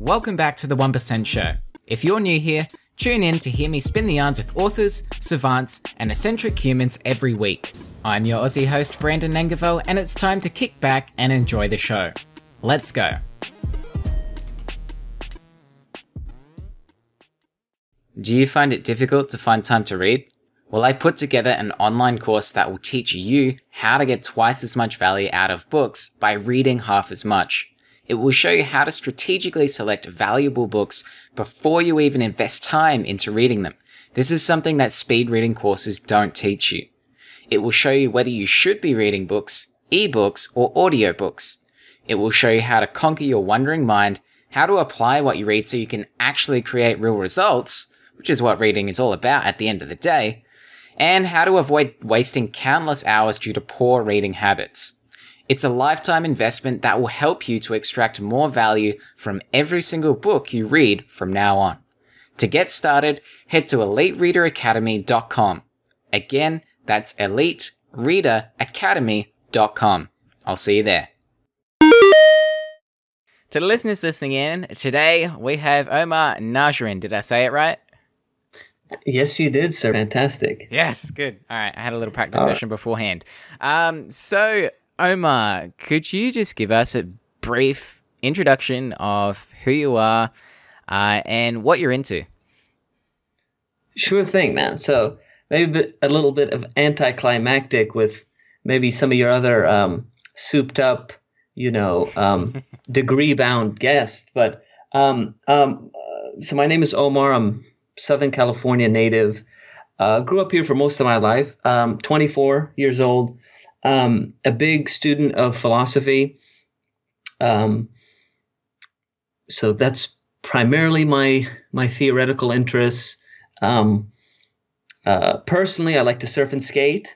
Welcome back to the 1% Show. If you're new here, tune in to hear me spin the yarns with authors, savants, and eccentric humans every week. I'm your Aussie host, Brandon Nankivell, and it's time to kick back and enjoy the show. Let's go. Do you find it difficult to find time to read? Well, I put together an online course that will teach you how to get twice as much value out of books by reading half as much. It will show you how to strategically select valuable books before you even invest time into reading them. This is something that speed reading courses don't teach you. It will show you whether you should be reading books, ebooks, or audiobooks. It will show you how to conquer your wandering mind, how to apply what you read so you can actually create real results, which is what reading is all about at the end of the day, and how to avoid wasting countless hours due to poor reading habits. It's a lifetime investment that will help you to extract more value from every single book you read from now on. To get started, head to elitereaderacademy.com. Again, that's elitereaderacademy.com. I'll see you there. To the listeners listening in, today we have Omar Najjarine. Did I say it right? Yes, you did, sir. Fantastic. Yes, good. All right, I had a little practice session beforehand. So, Omar, could you just give us a brief introduction of who you are and what you're into? Sure thing, man. So maybe a little bit of anticlimactic with maybe some of your other souped up, degree-bound guests. But so my name is Omar. I'm Southern California native. Grew up here for most of my life. 24 years old. A big student of philosophy. So that's primarily my theoretical interests. Personally, I like to surf and skate,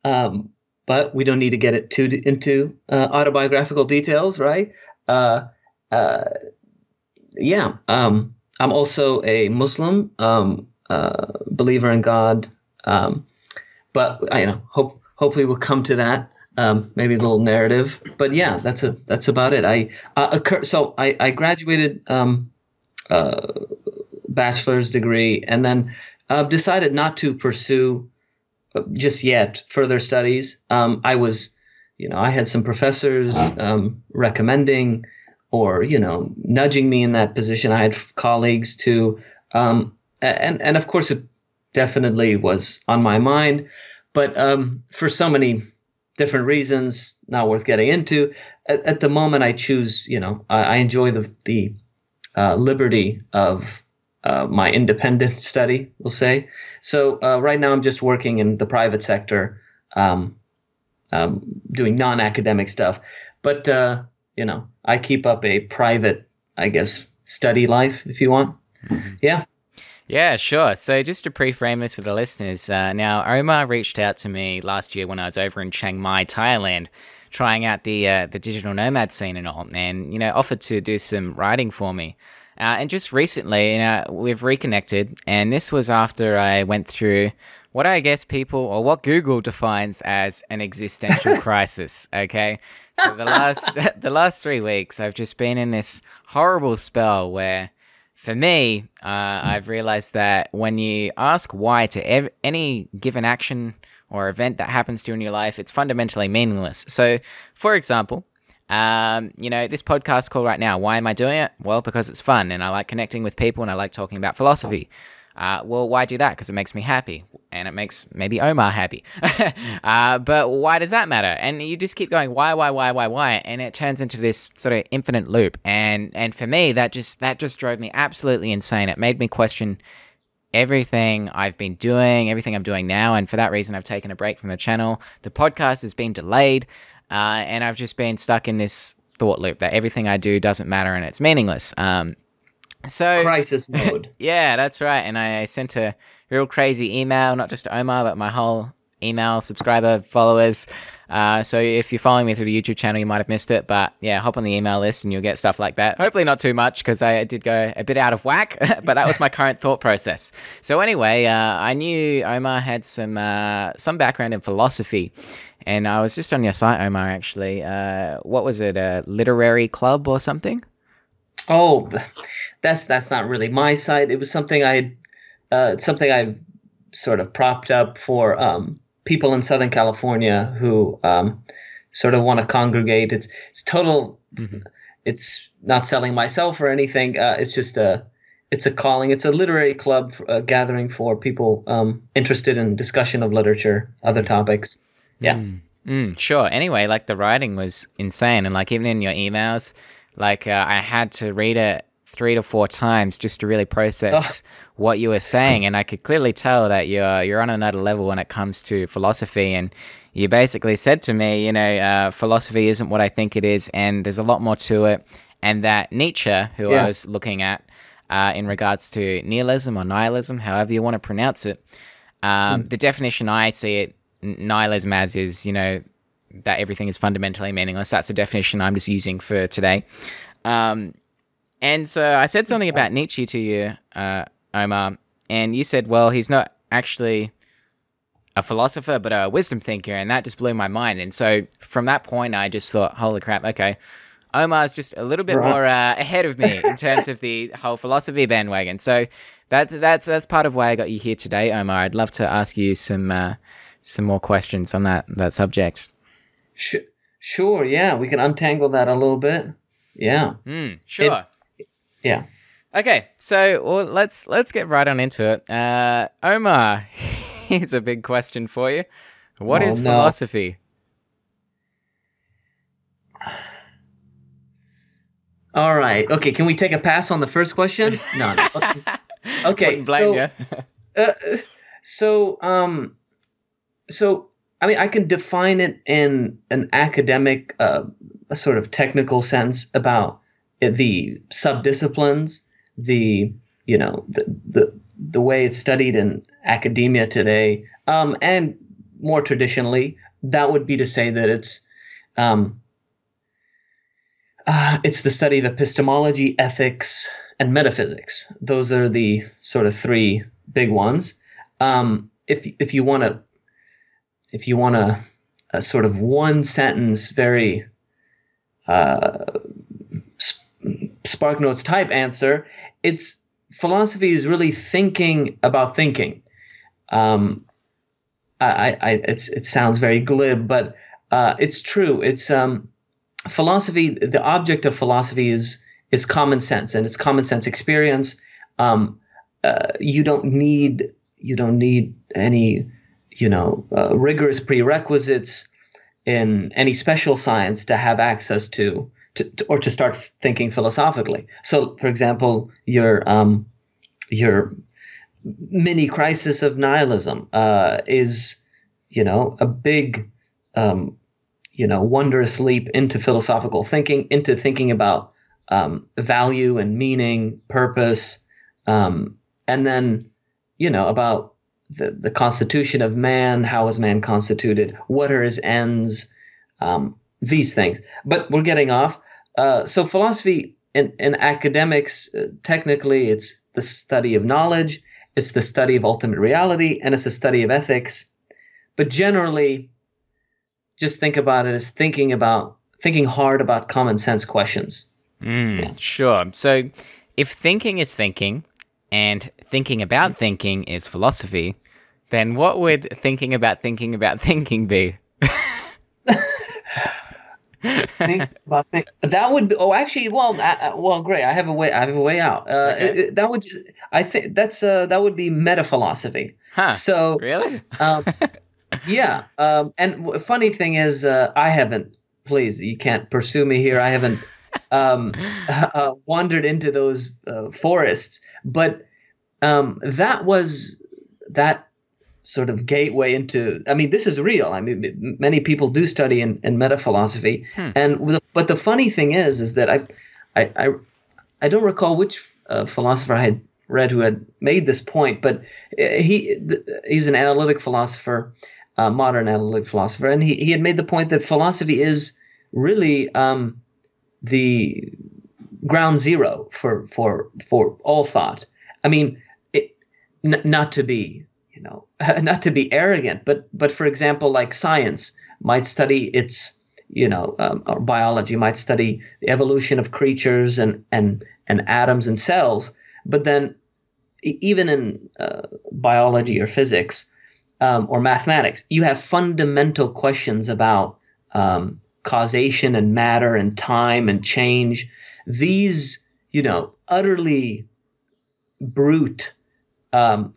but we don't need to get it into autobiographical details, right? I'm also a Muslim, believer in God, but hopefully we'll come to that. Maybe a little narrative, but yeah, that's about it. I graduated bachelor's degree, and then decided not to pursue just yet further studies. I had some professors recommending or nudging me in that position. I had colleagues too, and of course it definitely was on my mind, but for so many different reasons not worth getting into. At the moment, I choose. I enjoy the liberty of my independent study, we'll say. So right now I'm just working in the private sector, doing non-academic stuff. But, I keep up a private, I guess, study life, if you want. Mm-hmm. Yeah. Yeah, sure. So just to pre-frame this for the listeners, now Omar reached out to me last year when I was over in Chiang Mai, Thailand, trying out the digital nomad scene and all, and, offered to do some writing for me. And just recently, we've reconnected, and this was after I went through what I guess what Google defines as an existential crisis. Okay, so the last 3 weeks, I've just been in this horrible spell where, for me, I've realized that when you ask why to any given action or event that happens to you in your life, it's fundamentally meaningless. So, for example, this podcast call right now, why am I doing it? Well, because it's fun and I like connecting with people and I like talking about philosophy. Well, why do that? Because it makes me happy and it makes maybe Omar happy. But why does that matter? And you just keep going, why? And it turns into this sort of infinite loop. And for me, that just drove me absolutely insane. It made me question everything I've been doing, everything I'm doing now. And for that reason, I've taken a break from the channel. The podcast has been delayed. And I've just been stuck in this thought loop that everything I do doesn't matter and it's meaningless. So crisis mode. Yeah, that's right. And I sent a real crazy email, not just to Omar, but my whole email subscriber followers. So if you're following me through the YouTube channel, you might have missed it. But yeah, hop on the email list and you'll get stuff like that. Hopefully not too much because I did go a bit out of whack, but that was my current thought process. So anyway, I knew Omar had some background in philosophy. And I was just on your site, Omar, actually. What was it, a literary club or something? Oh, that's not really my side. It was something I sort of propped up for people in Southern California who sort of want to congregate. It's total. Hmm. It's not selling myself or anything. It's just it's a calling. It's a literary club gathering for people interested in discussion of literature, other topics. Yeah. Sure. Anyway, like the writing was insane, and like even in your emails, like I had to read it 3 to 4 times just to really Oh, process what you were saying, and I could clearly tell that you're on another level when it comes to philosophy. And you basically said to me, philosophy isn't what I think it is, and there's a lot more to it, and that Nietzsche, who I yeah. was looking at in regards to nihilism or nihilism, however you want to pronounce it, Mm. the definition I see it nihilism as is, that everything is fundamentally meaningless. That's the definition I'm just using for today. Um, and so I said something about Nietzsche to you, Omar, and you said, well, he's not actually a philosopher, but a wisdom thinker, and that just blew my mind. And so from that point, I just thought, holy crap, okay, Omar's just a little bit Right. more ahead of me in terms of the whole philosophy bandwagon. So that's part of why I got you here today, Omar. I'd love to ask you some more questions on that subject. Sh- sure. Yeah, we can untangle that a little bit. Yeah. It. Sure. Yeah. Okay, so well, let's get right on into it. Omar, here's a big question for you. What Oh is no. philosophy? All right. Okay. Can we take a pass on the first question? No. No. Okay. Okay. Wouldn't blame you. Uh, so, um, so I mean, I can define it in an academic, a sort of technical sense about the subdisciplines, the the way it's studied in academia today, and more traditionally, that would be to say that um, it's the study of epistemology, ethics, and metaphysics. Those are the sort of three big ones. If you want to a sort of one sentence, very uh, Spark Notes type answer, it's philosophy is really thinking about thinking. Um, it sounds very glib, but it's true. It's philosophy. The object of philosophy is common sense, and it's common sense experience. Um, you don't need any rigorous prerequisites in any special science to have access to or to start thinking philosophically. So, for example, your mini crisis of nihilism is a big wondrous leap into philosophical thinking, into thinking about value and meaning, purpose, and then about the constitution of man. How is man constituted? What are his ends? These things. But we're getting off. So philosophy in academics, technically, it's the study of knowledge, it's the study of ultimate reality, and it's the study of ethics. But generally, just think about it as thinking hard about common sense questions. Yeah. Sure. So, if thinking is thinking, and thinking about thinking is philosophy, then what would thinking about thinking be? That would be. Oh, actually, well, great. I have a way. I have a way out. Okay. That would. I think that would be meta philosophy. Huh. So, Really? um, yeah. Funny thing is, I haven't. Please, you can't pursue me here. I haven't wandered into those forests, but that was that sort of gateway into. I mean, this is real. I mean, many people do study in meta philosophy, Hmm. but the funny thing is that I I, I don't recall which philosopher I had read who had made this point, but he's an analytic philosopher, modern analytic philosopher, and he had made the point that philosophy is really the ground zero for all thought. I mean, not to be not to be arrogant, but for example, like science might study or biology might study the evolution of creatures and atoms and cells. But then even in biology or physics or mathematics, you have fundamental questions about causation and matter and time and change. These, utterly brute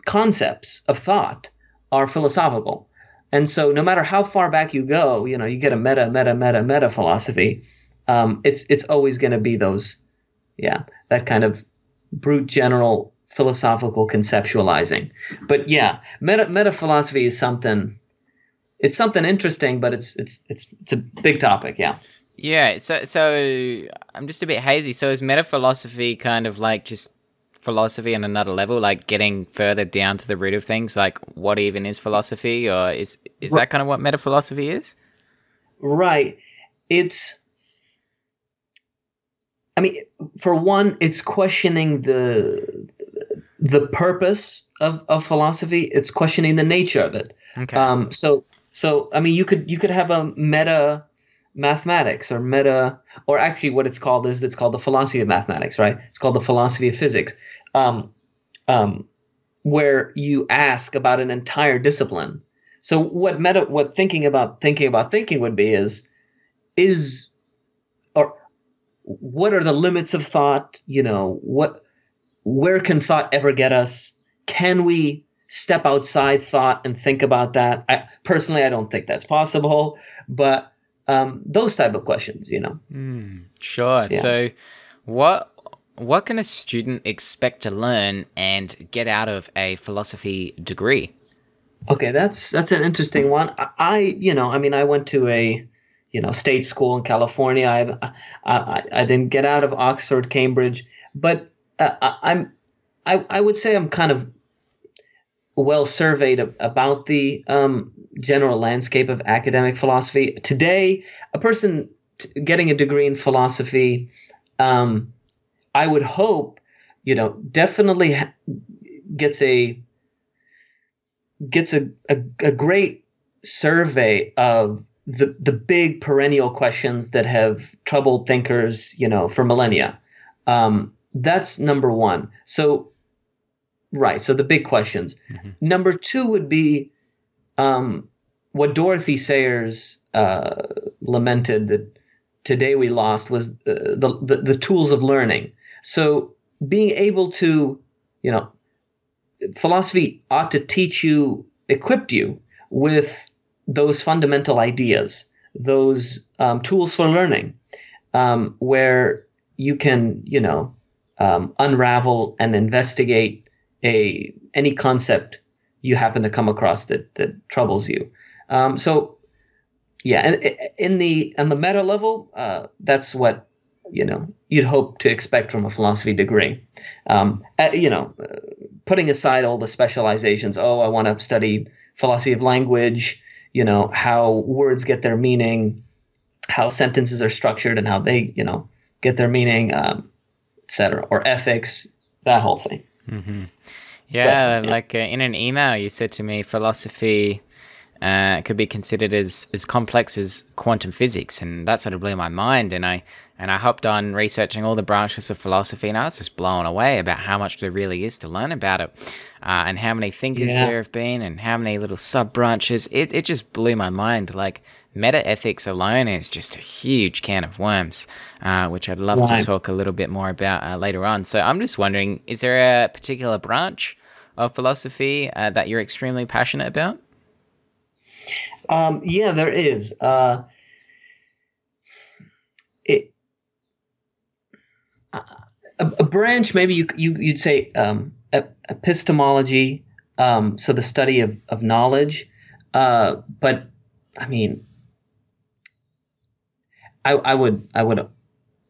concepts of thought are philosophical. And so no matter how far back you go, you get a meta philosophy. It's always going to be that kind of brute general philosophical conceptualizing. But yeah, meta philosophy is something. It's something interesting, but it's a big topic. Yeah. Yeah. So I'm just a bit hazy. So is meta philosophy kind of like just philosophy on another level, like getting further down to the root of things, like what even is philosophy, or is that kind of what meta philosophy is? Right. For one, it's questioning the purpose of philosophy. It's questioning the nature of it. Okay. So you could have a meta mathematics or actually what it's called the philosophy of mathematics, right? It's called the philosophy of physics, where you ask about an entire discipline. So what thinking about thinking would be is or what are the limits of thought? Where can thought ever get us? Can we step outside thought and think about that? I don't think that's possible, but those type of questions, Sure. Yeah. So what can a student expect to learn and get out of a philosophy degree? Okay, that's an interesting one. I went to a state school in California. I didn't get out of Oxford, Cambridge, but I would say I'm kind of well surveyed about the general landscape of academic philosophy. Today, a person getting a degree in philosophy, I would hope, definitely gets a great survey of the big perennial questions that have troubled thinkers, for millennia. That's number one. So the big questions. Mm-hmm. Number two would be what Dorothy Sayers lamented that today we lost was the tools of learning. So being able to, philosophy ought to equip you with those fundamental ideas, those tools for learning, where you can, unravel and investigate any concept you happen to come across that troubles you. So yeah, in the meta level, that's what you'd hope to expect from a philosophy degree. Putting aside all the specializations. Oh, I want to study philosophy of language. How words get their meaning, how sentences are structured, and how they get their meaning, etc. Or ethics, that whole thing. Mm-hmm. Yeah, like in an email you said to me, philosophy could be considered as complex as quantum physics, and that sort of blew my mind. And I hopped on researching all the branches of philosophy, and I was just blown away about how much there really is to learn about it, and how many thinkers there have been, and how many little sub branches. It just blew my mind. Like meta ethics alone is just a huge can of worms, which I'd love to talk a little bit more about later on. So I'm just wondering, is there a particular branch of philosophy that you're extremely passionate about? Yeah, there is. A branch, maybe you'd say epistemology, so the study of knowledge. But I mean, I would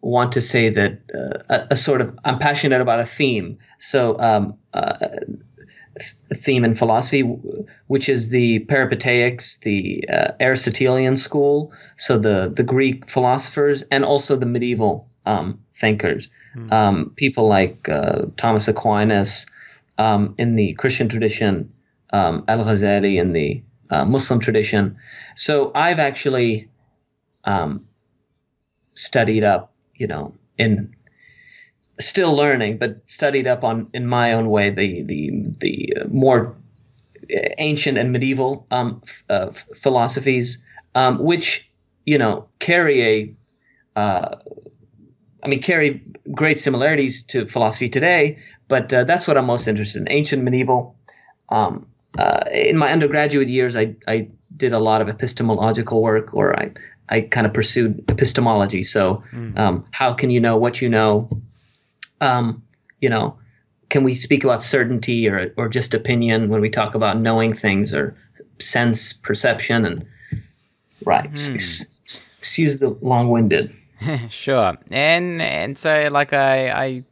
want to say that a sort of I'm passionate about a theme. So a theme in philosophy, which is the Peripatetics, the Aristotelian school, so the Greek philosophers, and also the medieval thinkers, people like Thomas Aquinas in the Christian tradition, Al-Ghazali in the Muslim tradition. So I've actually studied up, in still learning, but studied up on in my own way the more ancient and medieval philosophies, which carry carry great similarities to philosophy today. But that's what I'm most interested in: ancient, medieval. In my undergraduate years, I did a lot of epistemological work, or I kind of pursued epistemology. So how can you know what you know? Can we speak about certainty or just opinion when we talk about knowing things, or sense, perception, and right? Excuse the long-winded. Sure. And so like I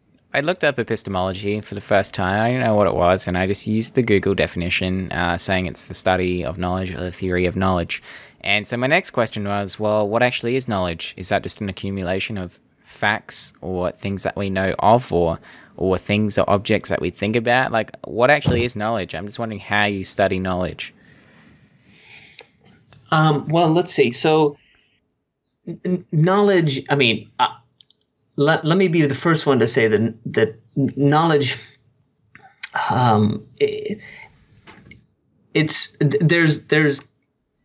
looked up epistemology for the first time. I didn't know what it was, and I just used the Google definition, saying it's the study of knowledge or the theory of knowledge. And so my next question was, well, what actually is knowledge? Is that just an accumulation of facts or things that we know of, or things or objects that we think about? Like, what actually is knowledge? I'm just wondering how you study knowledge. Well, let's see. So knowledge, let me be the first one to say that knowledge,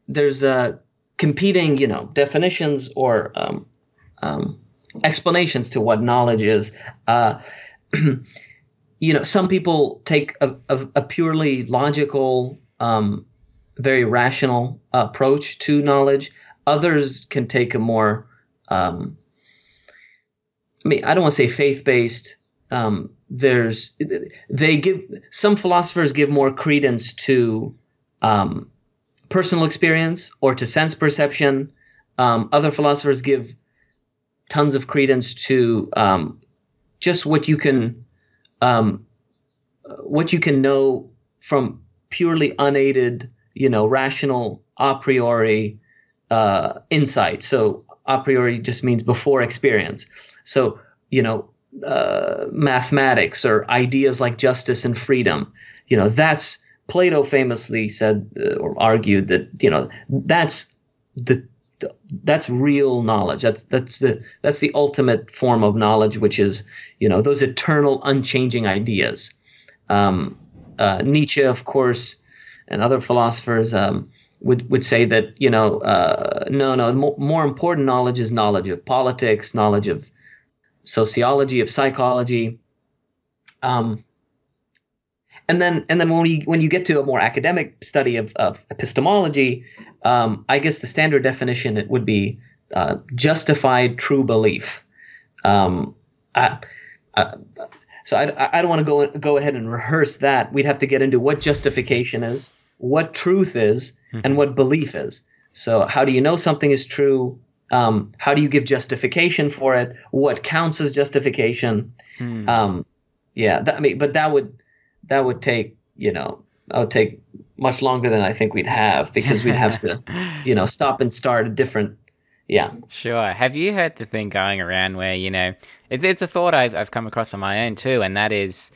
there's competing, definitions or explanations to what knowledge is. Some people take a purely logical, very rational approach to knowledge. Others can take a more, I don't want to say faith-based. Some philosophers give more credence to personal experience or to sense perception. Other philosophers give tons of credence to just what you can know from purely unaided, rational a priori insight. So a priori just means before experience. So mathematics or ideas like justice and freedom. That's Plato famously said or argued that that's real knowledge. That's the ultimate form of knowledge, which is those eternal, unchanging ideas. Nietzsche, of course, and other philosophers would say that no, more important knowledge is knowledge of politics, knowledge of sociology, of psychology. And then when you get to a more academic study of epistemology, I guess the standard definition it would be justified true belief. So I don't want to go ahead and rehearse that. We'd have to get into what justification is, what truth is, and what belief is. So how do you know something is true? How do you give justification for it? What counts as justification? But that would take much longer than I think we'd have, because we'd have to stop and start a different. Yeah. Sure. Have you heard the thing going around where it's a thought I've come across on my own too, and that is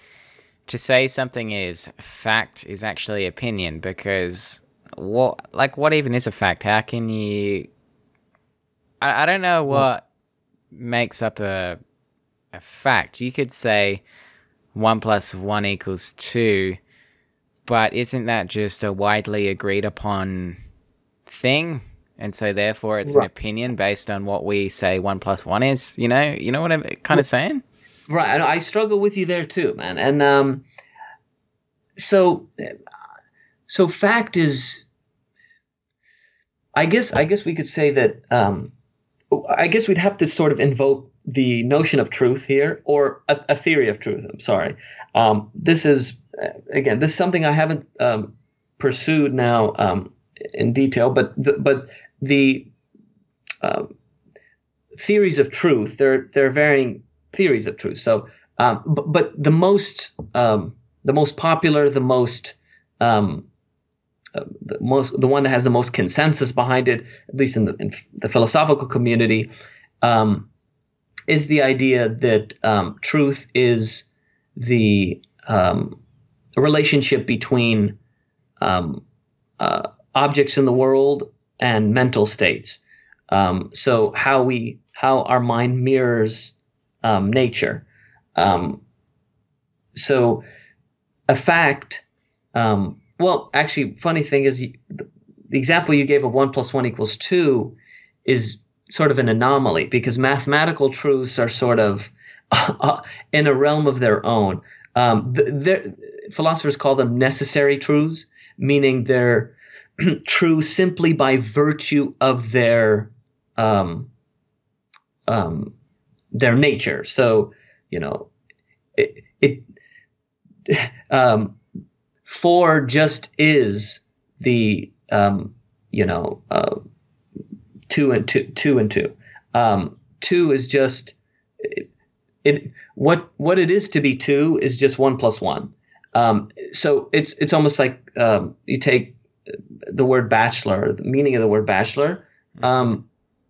to say something is fact is actually opinion, because what even is a fact? How can you? I don't know what makes up a fact. You could say 1 + 1 = 2, but isn't that just a widely agreed upon thing? And so therefore it's an opinion based on what we say 1 + 1 is. You know what I'm kind of saying? Right. I struggle with you there too, man. And so fact is, I guess we could say that. I guess we'd have to sort of invoke the notion of truth here, or a theory of truth. I'm sorry. This is something I haven't pursued now in detail, but the theories of truth, there are varying theories of truth. So, but the most popular, the one that has the most consensus behind it, at least in the philosophical community, is the idea that truth is the relationship between objects in the world and mental states. So how our mind mirrors nature. So a fact. Well, actually, funny thing is, the example you gave of 1 + 1 = 2 is sort of an anomaly, because mathematical truths are sort of in a realm of their own. Philosophers call them necessary truths, meaning they're true simply by virtue of their nature. So, it 4 just is the 2 and 2. 2 is just it. What it is to be 2 is just 1 + 1. So it's almost like you take the word bachelor, the meaning of the word bachelor.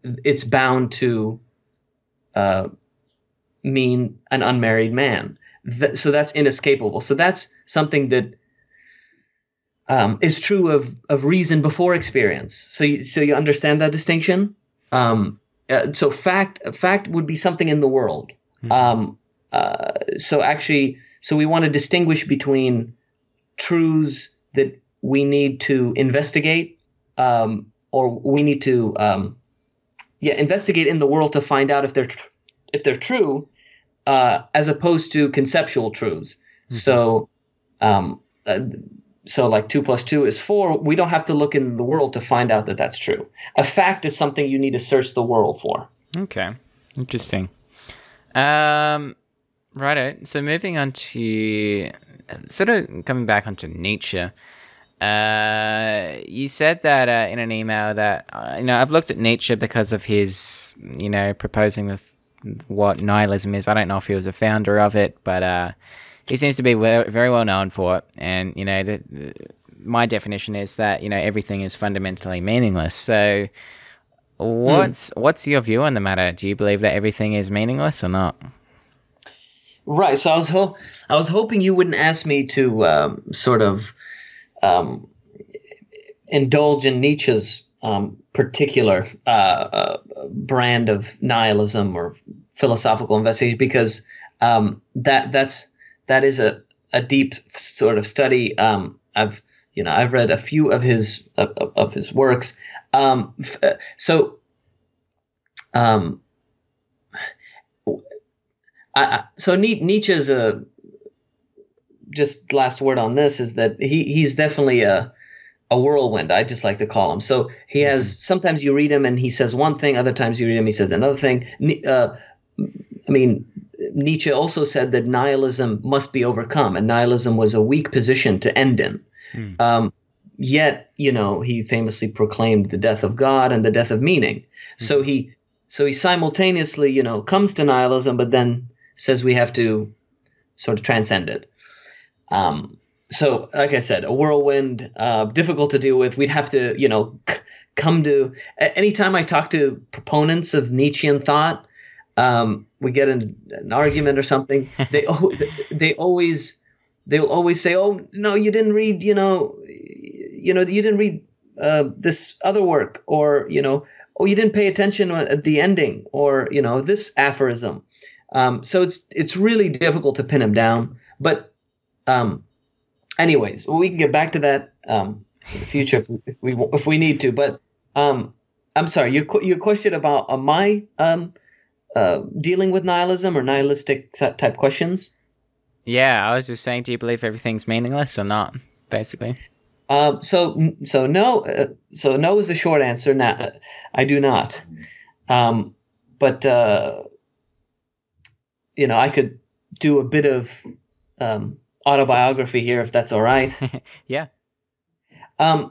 It's bound to mean an unmarried man. So that's inescapable. So that's something that is true of reason before experience. So you understand that distinction. So fact would be something in the world. So we want to distinguish between truths that we need to investigate, or we need to investigate in the world to find out if they're true, as opposed to conceptual truths. So like 2 + 2 is 4. We don't have to look in the world to find out that that's true. A fact is something you need to search the world for. Okay, interesting. Righto. So moving on to sort of coming back onto Nietzsche. You said that in an email that I've looked at Nietzsche because of his proposing of what nihilism is. I don't know if he was a founder of it, but he seems to be very well known for it. And my definition is that everything is fundamentally meaningless. So what's your view on the matter? Do you believe that everything is meaningless or not? Right. So I was hoping you wouldn't ask me to sort of indulge in Nietzsche's particular brand of nihilism or philosophical investigation, because that is a deep sort of study. I've read a few of his works. So Nietzsche's just last word on this is that he's definitely a whirlwind. I just like to call him. So he has, sometimes you read him and he says one thing, other times you read him he says another thing. Nietzsche also said that nihilism must be overcome, and nihilism was a weak position to end in. Yet, he famously proclaimed the death of God and the death of meaning. So he simultaneously, comes to nihilism, but then says we have to sort of transcend it. So, like I said, a whirlwind, difficult to deal with. We'd have to, come to. Anytime I talk to proponents of Nietzschean thought, we get in an argument or something. They'll always say, "Oh no, you didn't read, you didn't read this other work," or "Oh, you didn't pay attention at the ending," or this aphorism. So it's really difficult to pin him down. But anyways, we can get back to that in the future if we need to. But I'm sorry, your question about my dealing with nihilism or nihilistic type questions? Yeah, I was just saying, do you believe everything's meaningless or not, basically? So no. So no is the short answer. No, I do not. But I could do a bit of autobiography here, if that's all right. Yeah.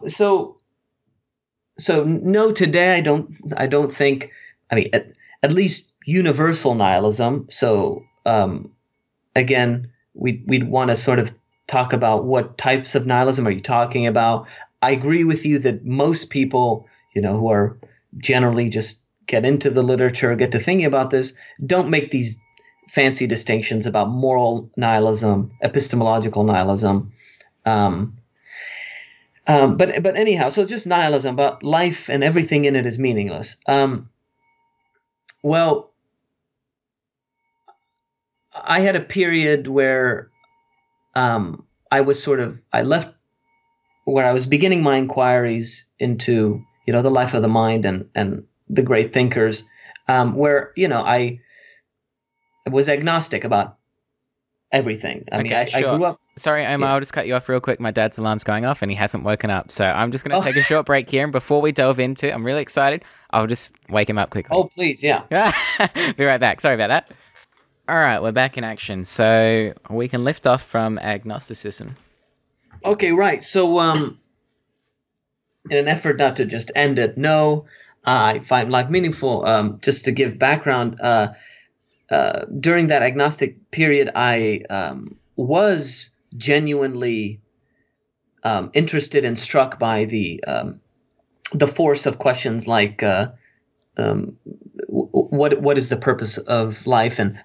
So no, today I don't think. At least universal nihilism. So again, we'd want to sort of talk about what types of nihilism are you talking about. I agree with you that most people, who are generally just get into the literature, get to thinking about this, don't make these fancy distinctions about moral nihilism, epistemological nihilism. But anyhow, so just nihilism about life and everything in it is meaningless. Well, I had a period where I left where I was beginning my inquiries into, the life of the mind and the great thinkers, where, I was agnostic about everything. I mean, Okay, I sure. grew up. Sorry, Omar, Yeah. I'll just cut you off real quick. My dad's alarm's going off and he hasn't woken up. So I'm just going to take a short break here. And before we delve into, I'm really excited. I'll just wake him up quickly. Oh, please, yeah. Be right back. Sorry about that. All right, we're back in action. So we can lift off from agnosticism. Okay, right. So, in an effort not to just end it, no, I find life meaningful. Just to give background, during that agnostic period, I was genuinely interested and struck by the force of questions like what is the purpose of life, and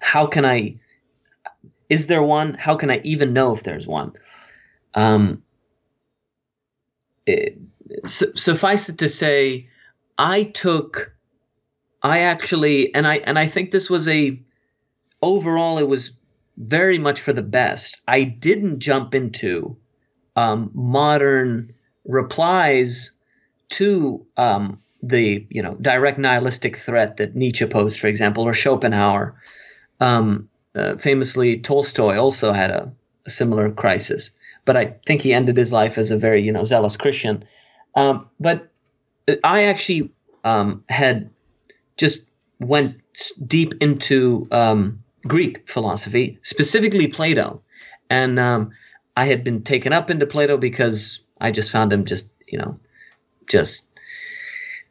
is there one? How can I even know if there's one? Suffice it to say, I actually, and I think this was overall, it was very much for the best. I didn't jump into modern replies to the direct nihilistic threat that Nietzsche posed, for example, or Schopenhauer. Famously, Tolstoy also had a similar crisis, but I think he ended his life as a very zealous Christian. But I actually had just went deep into Greek philosophy, specifically Plato, and I had been taken up into Plato because I just found him just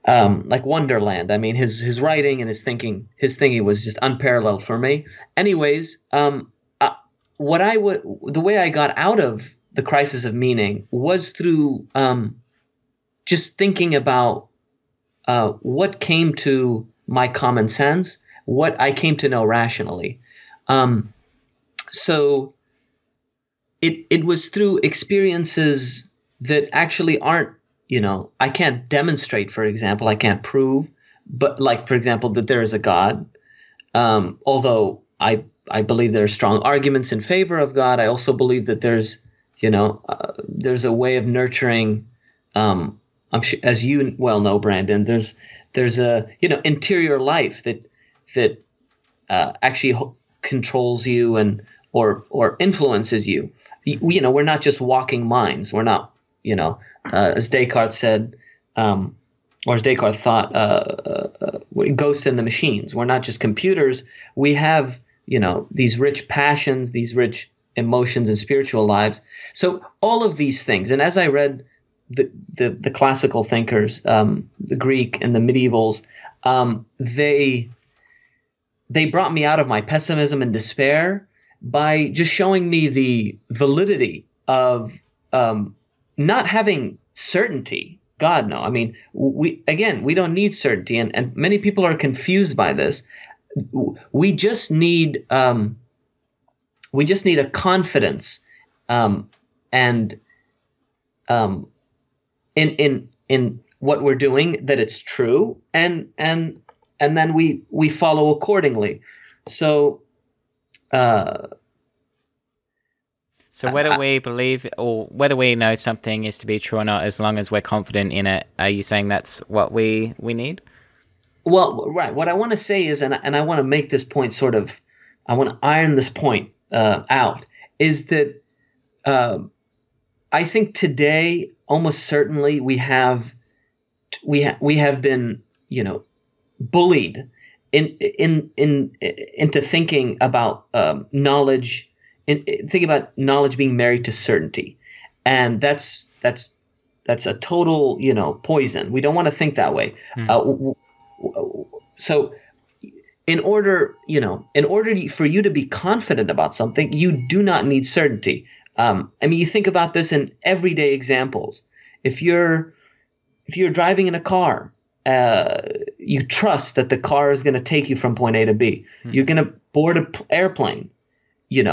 like Wonderland. I mean, his writing and his thinking was just unparalleled for me. Anyways, the way I got out of the crisis of meaning was through just thinking about what came to my common sense, what I came to know rationally. So it was through experiences that actually aren't, I can't demonstrate, for example, I can't prove, but like, for example, that there is a God. Although I believe there are strong arguments in favor of God, I also believe that there's a way of nurturing, I'm sure, as you well know, Brandon, there's a interior life that actually controls you and or influences you. We're not just walking minds. We're not, as Descartes said, or as Descartes thought, ghosts in the machines. We're not just computers. We have, these rich passions, these rich emotions and spiritual lives. So all of these things, and as I read the classical thinkers, the Greek and the medievals, they brought me out of my pessimism and despair by just showing me the validity of not having certainty. God, no. I mean, we don't need certainty, and many people are confused by this. We just need a confidence, and in what we're doing, that it's true, and then we follow accordingly. So. So whether we believe or whether we know something is to be true or not, as long as we're confident in it, are you saying that's what we need? Well, right. What I want to say is, and I want to make this point I want to iron this point out, is that I think today almost certainly we have been bullied into thinking about knowledge. Think about knowledge being married to certainty, and that's a total poison. We don't want to think that way. So in order for you to be confident about something, you do not need certainty. I mean, you think about this in everyday examples. If you're driving in a car, you trust that the car is going to take you from point A to B. You're going to board an airplane. You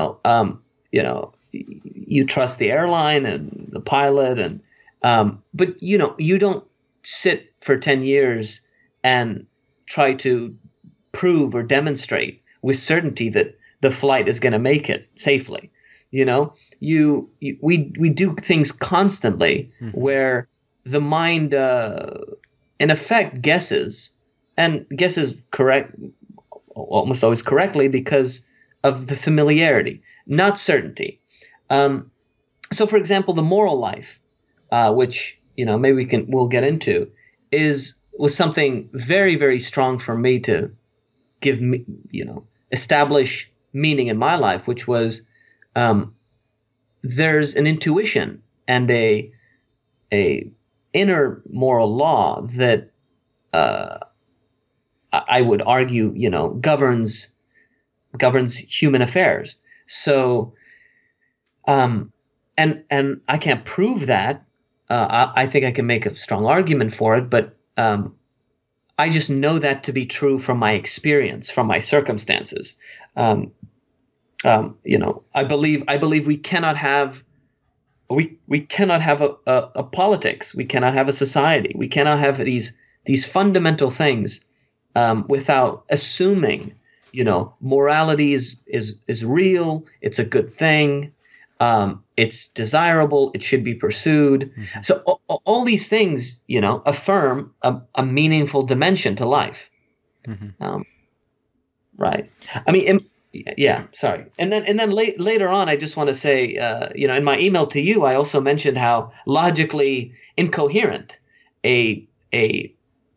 trust the airline and the pilot, But you don't sit for 10 years and try to prove or demonstrate with certainty that the flight is going to make it safely. We do things constantly where the mind, in effect, guesses, and guesses correct, almost always correctly, because of the familiarity, not certainty. So, for example, the moral life, which maybe we'll get into, was something very, very strong for me to give me, establish meaning in my life, which was there's an intuition and a inner moral law that I would argue, governs human affairs. So, and I can't prove that. I think I can make a strong argument for it, but I just know that to be true from my experience, from my circumstances. I believe we cannot have a politics. We cannot have a society. We cannot have these fundamental things without assuming, morality is real. It's a good thing. It's desirable. It should be pursued. Mm-hmm. So all these things, affirm a meaningful dimension to life. Mm-hmm. Right. I mean, yeah. Sorry. And then later on, I just want to say, in my email to you, I also mentioned how logically incoherent a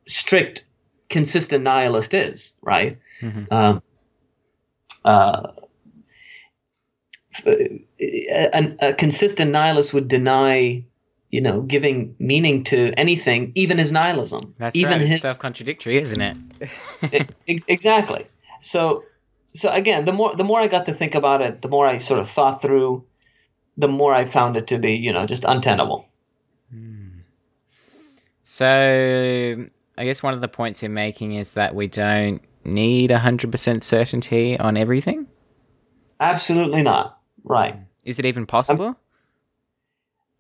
strict, consistent nihilist is. Right. Mm-hmm. A consistent nihilist would deny, giving meaning to anything, even his nihilism. That's even right. It's self-contradictory, isn't it? Exactly. So again, the more I got to think about it, the more I sort of thought through, the more I found it to be, just untenable. So I guess one of the points you're making is that we don't need 100% certainty on everything? Absolutely not. Right. Is it even possible?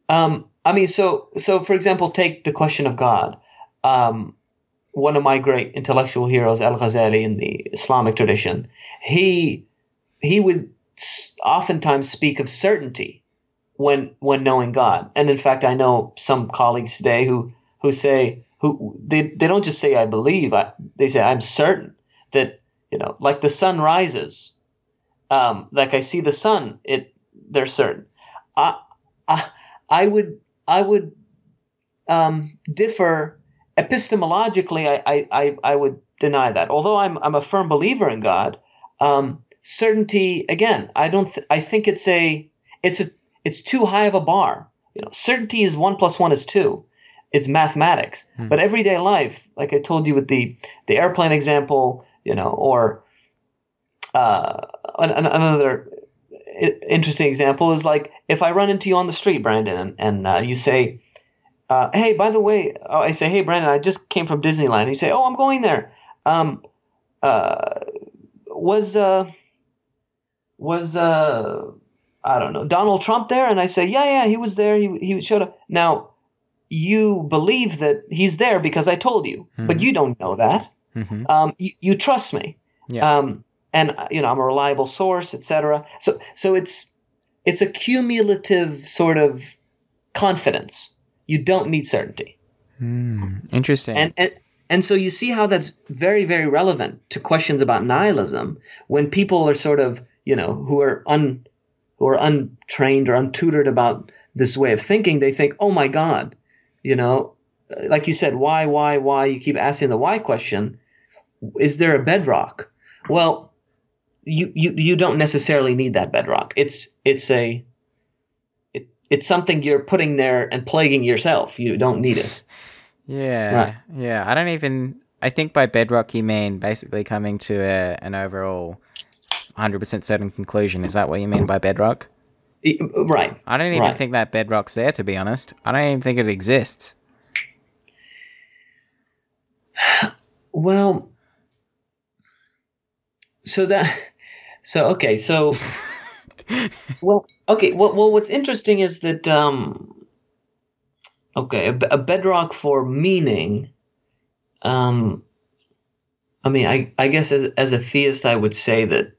I mean, so for example, take the question of God. One of my great intellectual heroes, Al-Ghazali, in the Islamic tradition, he would oftentimes speak of certainty when knowing God. And in fact, I know some colleagues today who they don't just say I believe, they say I'm certain that like the sun rises. Like I see the sun, they're certain. I would differ epistemologically. I would deny that. Although I'm a firm believer in God, certainty again. I think it's too high of a bar. Certainty is 1 + 1 is 2. It's mathematics. But everyday life, like I told you with the airplane example, or another interesting example is like if I run into you on the street, Brandon, and you say, "Hey, by the way," I say, "Hey, Brandon, I just came from Disneyland." And you say, "Oh, I'm going there." Was I don't know, Donald Trump there? And I say, "Yeah, he was there. He showed up." Now, you believe that he's there because I told you, but you don't know that. Mm-hmm. You trust me. Yeah. And I'm a reliable source, etc. So it's a cumulative sort of confidence. You don't need certainty. Interesting. And so you see how that's very, very relevant to questions about nihilism when people are sort of who are untrained or untutored about this way of thinking. They think, oh my God, like you said, why? You keep asking the why question. Is there a bedrock? Well, you don't necessarily need that bedrock. It's something you're putting there and plaguing yourself. You don't need it. Yeah. Right. Yeah. I think by bedrock you mean basically coming to an overall 100% certain conclusion. Is that what you mean by bedrock? Right. I don't even think that bedrock's there, to be honest. I don't even think it exists. Well, well, what's interesting is that Okay, a bedrock for meaning. Um, I mean, I guess as a theist, I would say that,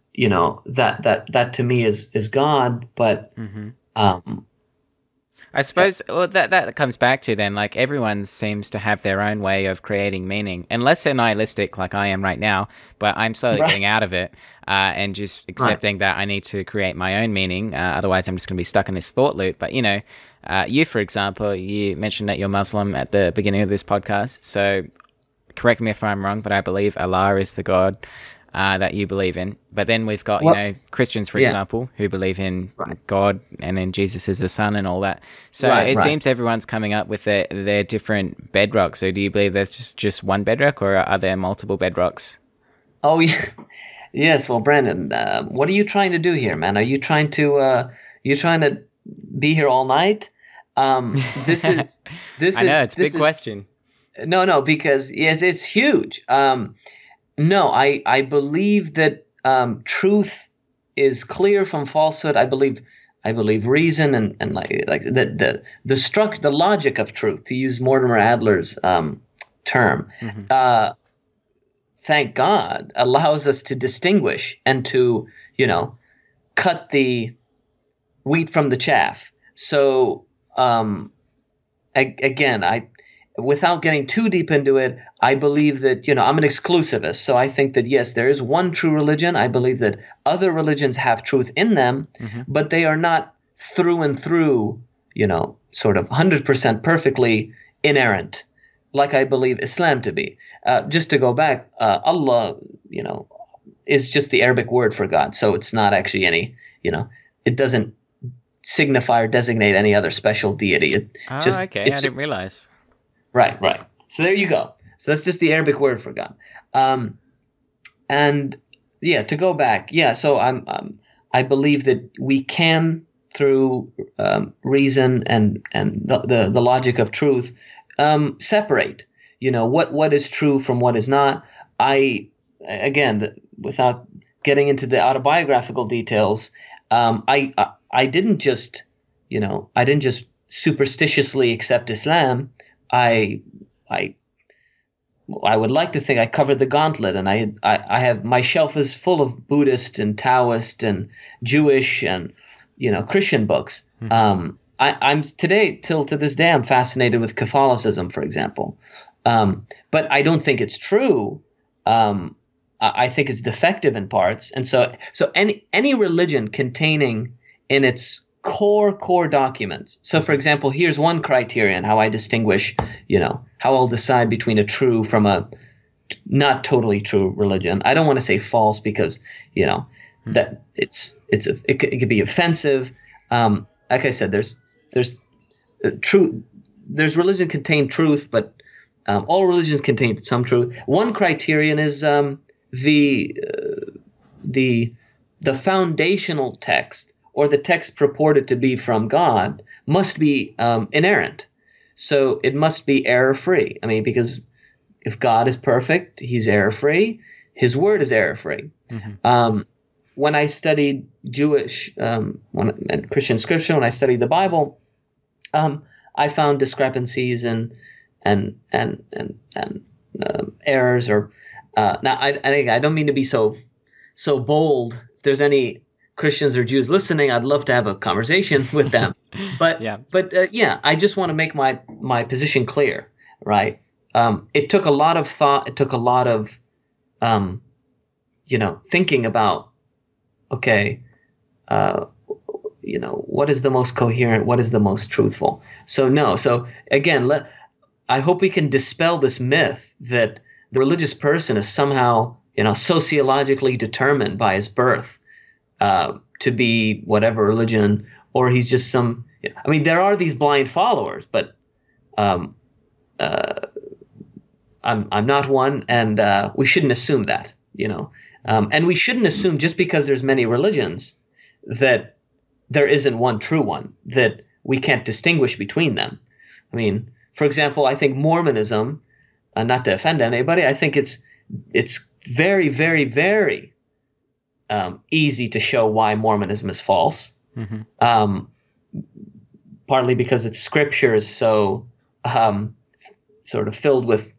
that to me is God, but um, I suppose well, that comes back to then, like, everyone seems to have their own way of creating meaning, unless they're nihilistic like I am right now. But I'm slowly getting right, out of it and just right, accepting that I need to create my own meaning. Otherwise, I'm just going to be stuck in this thought loop. But you, for example, you mentioned that you're Muslim at the beginning of this podcast. So correct me if I'm wrong, but I believe Allah is the God that you believe in. But then we've got, well, Christians, for yeah, example, who believe in right, God, and then Jesus is the Son and all that. So right, it right. seems everyone's coming up with their different bedrocks. So do you believe there's just one bedrock, or are there multiple bedrocks? Oh, yeah. Yes. Well, Brandon, what are you trying to do here, man? Are you trying to be here all night? This is this I know, is it's a this big is question. no, because yes, it's huge. No, I believe that truth is clear from falsehood. I believe reason and like the logic of truth, to use Mortimer Adler's term. Hmm. Uh, thank God, allows us to distinguish and to, cut the wheat from the chaff. So, again, without getting too deep into it, I believe that, I'm an exclusivist. So I think that, yes, there is one true religion. I believe that other religions have truth in them, Hmm. but they are not through and through, sort of 100% perfectly inerrant, like I believe Islam to be. Just to go back, Allah, is just the Arabic word for God. So it's not actually it doesn't signify or designate any other special deity. Oh, okay. I It's didn't realize. right, right. So there you go. So that's just the Arabic word for God. Um, and yeah, to go back, yeah. So I believe that we can, through reason and the logic of truth, separate. What is true from what is not. I again, without getting into the autobiographical details, I didn't just superstitiously accept Islam. I I I would like to think I covered the gauntlet, and I have my shelf is full of Buddhist and Taoist and Jewish and Christian books. Hmm. I'm today till to this day I'm fascinated with Catholicism, for example, but I don't think it's true. I think it's defective in parts, and so any religion containing in its core documents. So, for example, here's one criterion how I distinguish, how I'll decide between a true from a not totally true religion. I don't want to say false because, that it could be offensive. Like I said, there's truth. There's religion contain truth, but all religions contain some truth. One criterion is the the the foundational text, or the text purported to be from God, must be inerrant. So it must be error free. I mean, because if God is perfect, he's error free. His word is error free. Hmm. When I studied Jewish and Christian scripture, when I studied the Bible, I found discrepancies and errors. Or now, I don't mean to be so bold. If there's any Christians or Jews listening, I'd love to have a conversation with them. But Yeah. yeah, I just want to make my position clear, right? It took a lot of thought. It took a lot of thinking about, okay, what is the most coherent? What is the most truthful? So no. So again, I hope we can dispel this myth that the religious person is somehow, sociologically determined by his birth to be whatever religion, or he's just some. I mean, there are these blind followers, but um, I'm not one, and we shouldn't assume that, and we shouldn't assume just because there's many religions that there isn't one true one, that we can't distinguish between them. I mean, for example, I think Mormonism, not to offend anybody, I think it's very, very, very easy to show why Mormonism is false. Hmm. Partly because its scripture is so um, sort of filled with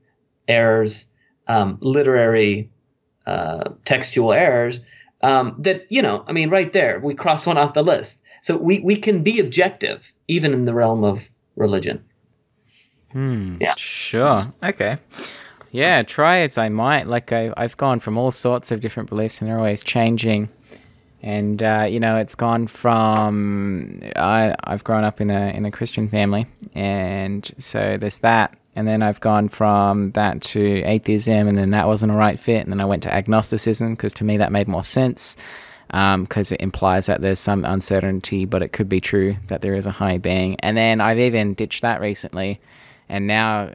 errors, literary, textual errors. That, I mean, right there, we cross one off the list. So we can be objective even in the realm of religion. Yeah. Sure. Okay. Yeah, try it. I might. Like I've gone from all sorts of different beliefs, and they're always changing. And it's gone from I've grown up in a Christian family, and so there's that. And then I've gone from that to atheism, and then that wasn't a right fit. And then I went to agnosticism because to me that made more sense, because it implies that there's some uncertainty, but it could be true that there is a high being. And then I've even ditched that recently, and now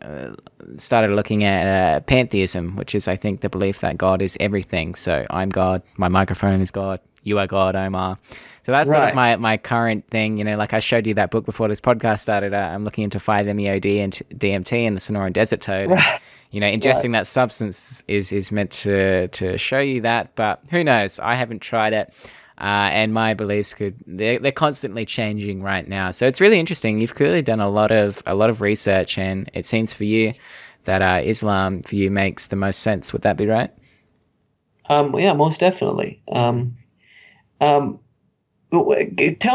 started looking at pantheism, which is, I think, the belief that God is everything. So I'm God, my microphone is God, you are God, Omar. So that's sort of my current thing. Like I showed you that book before this podcast started. I'm looking into 5-MeO-D and DMT and the Sonoran Desert Toad. Right. Ingesting that substance is meant to show you that, but who knows? I haven't tried it. And my beliefs they're constantly changing right now. So it's really interesting. You've clearly done a lot of research, and it seems for you that Islam for you makes the most sense. Would that be right? Yeah, most definitely. Tell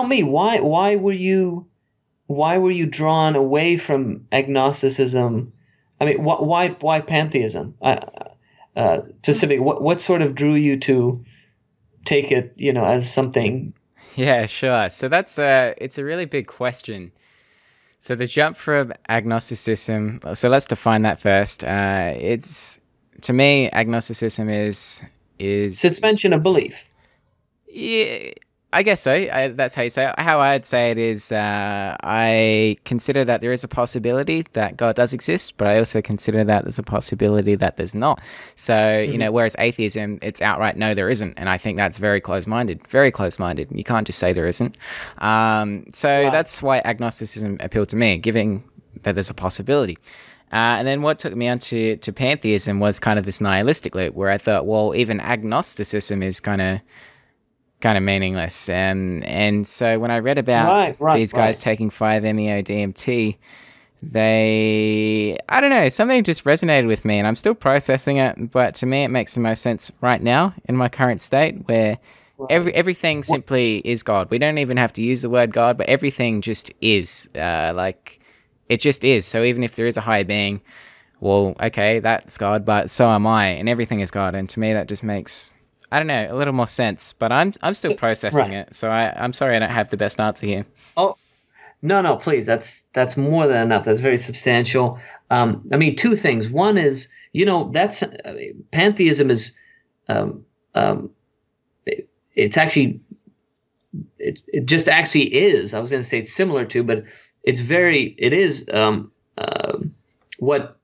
me why were you drawn away from agnosticism? I mean, why pantheism? Specifically, what sort of drew you to take it, as something? Yeah, sure. So it's a really big question. So the jump from agnosticism, so let's define that first. To me, agnosticism is suspension of belief. Yeah, I guess so. That's how you say it. How I'd say it is, I consider that there is a possibility that God does exist, but I also consider that there's a possibility that there's not. So, whereas atheism, it's outright, no, there isn't. And I think that's very close-minded. You can't just say there isn't. That's why agnosticism appealed to me, giving that there's a possibility. And then what took me on to pantheism was kind of this nihilistic loop, where I thought, well, even agnosticism is kind of meaningless. And so when I read about these guys taking 5-MeO-DMT, I don't know, something just resonated with me, and I'm still processing it, but to me it makes the most sense right now in my current state, where everything simply is God. We don't even have to use the word God, but everything just is. It just is. So even if there is a higher being, well, okay, that's God, but so am I, and everything is God. And to me that just makes, I don't know, a little more sense, but I'm still processing it. So I'm sorry I don't have the best answer here. Oh, no, please. That's more than enough. That's very substantial. I mean, two things. One is, pantheism is, it's actually, it just actually is. I was going to say it's similar to, but it is what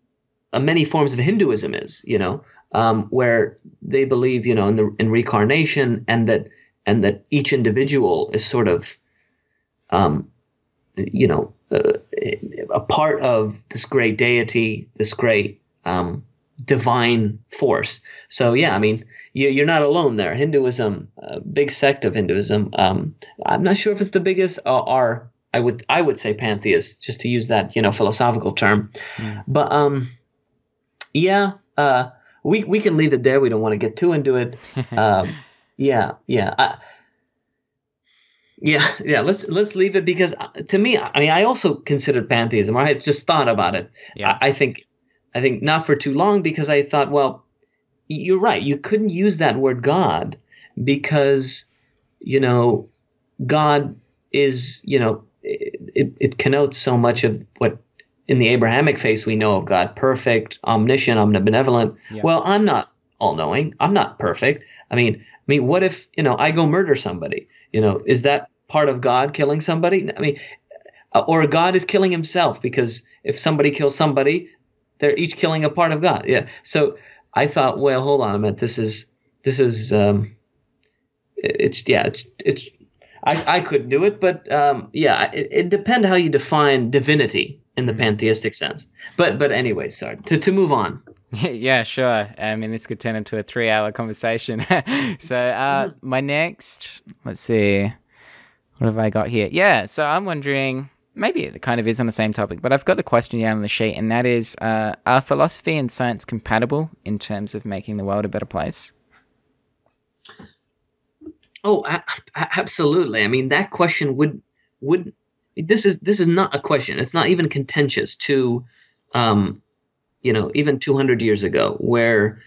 many forms of Hinduism is, where they believe, in reincarnation, and that each individual is sort of, a part of this great deity, this great divine force. So yeah, I mean, you're not alone there. Hinduism, a big sect of Hinduism. I'm not sure if it's the biggest, or I would say pantheist, just to use that philosophical term. But we can leave it there. We don't want to get too into it. Let's leave it, because to me, I mean, I also considered pantheism, or I had just thought about it. Yeah. I think not for too long, because I thought, well, you're right. You couldn't use that word God, because God is, it connotes so much of what in the Abrahamic faith we know of God: perfect, omniscient, omnibenevolent. Yeah. Well, I'm not all-knowing. I'm not perfect. I mean, what if I go murder somebody? Is that part of God killing somebody? I mean, or God is killing himself, because if somebody kills somebody, they're each killing a part of God. Yeah. So I thought, well, hold on a minute. This is I couldn't do it, but it depends how you define divinity in the pantheistic sense. But anyway, sorry, to move on. Yeah, sure. I mean, this could turn into a 3-hour conversation. So my next, let's see, what have I got here? Yeah, so I'm wondering, maybe it kind of is on the same topic, but I've got a question down on the sheet, and that is, are philosophy and science compatible in terms of making the world a better place? Oh, absolutely. I mean, that question would this is not a question. It's not even contentious to, even 200 years ago, where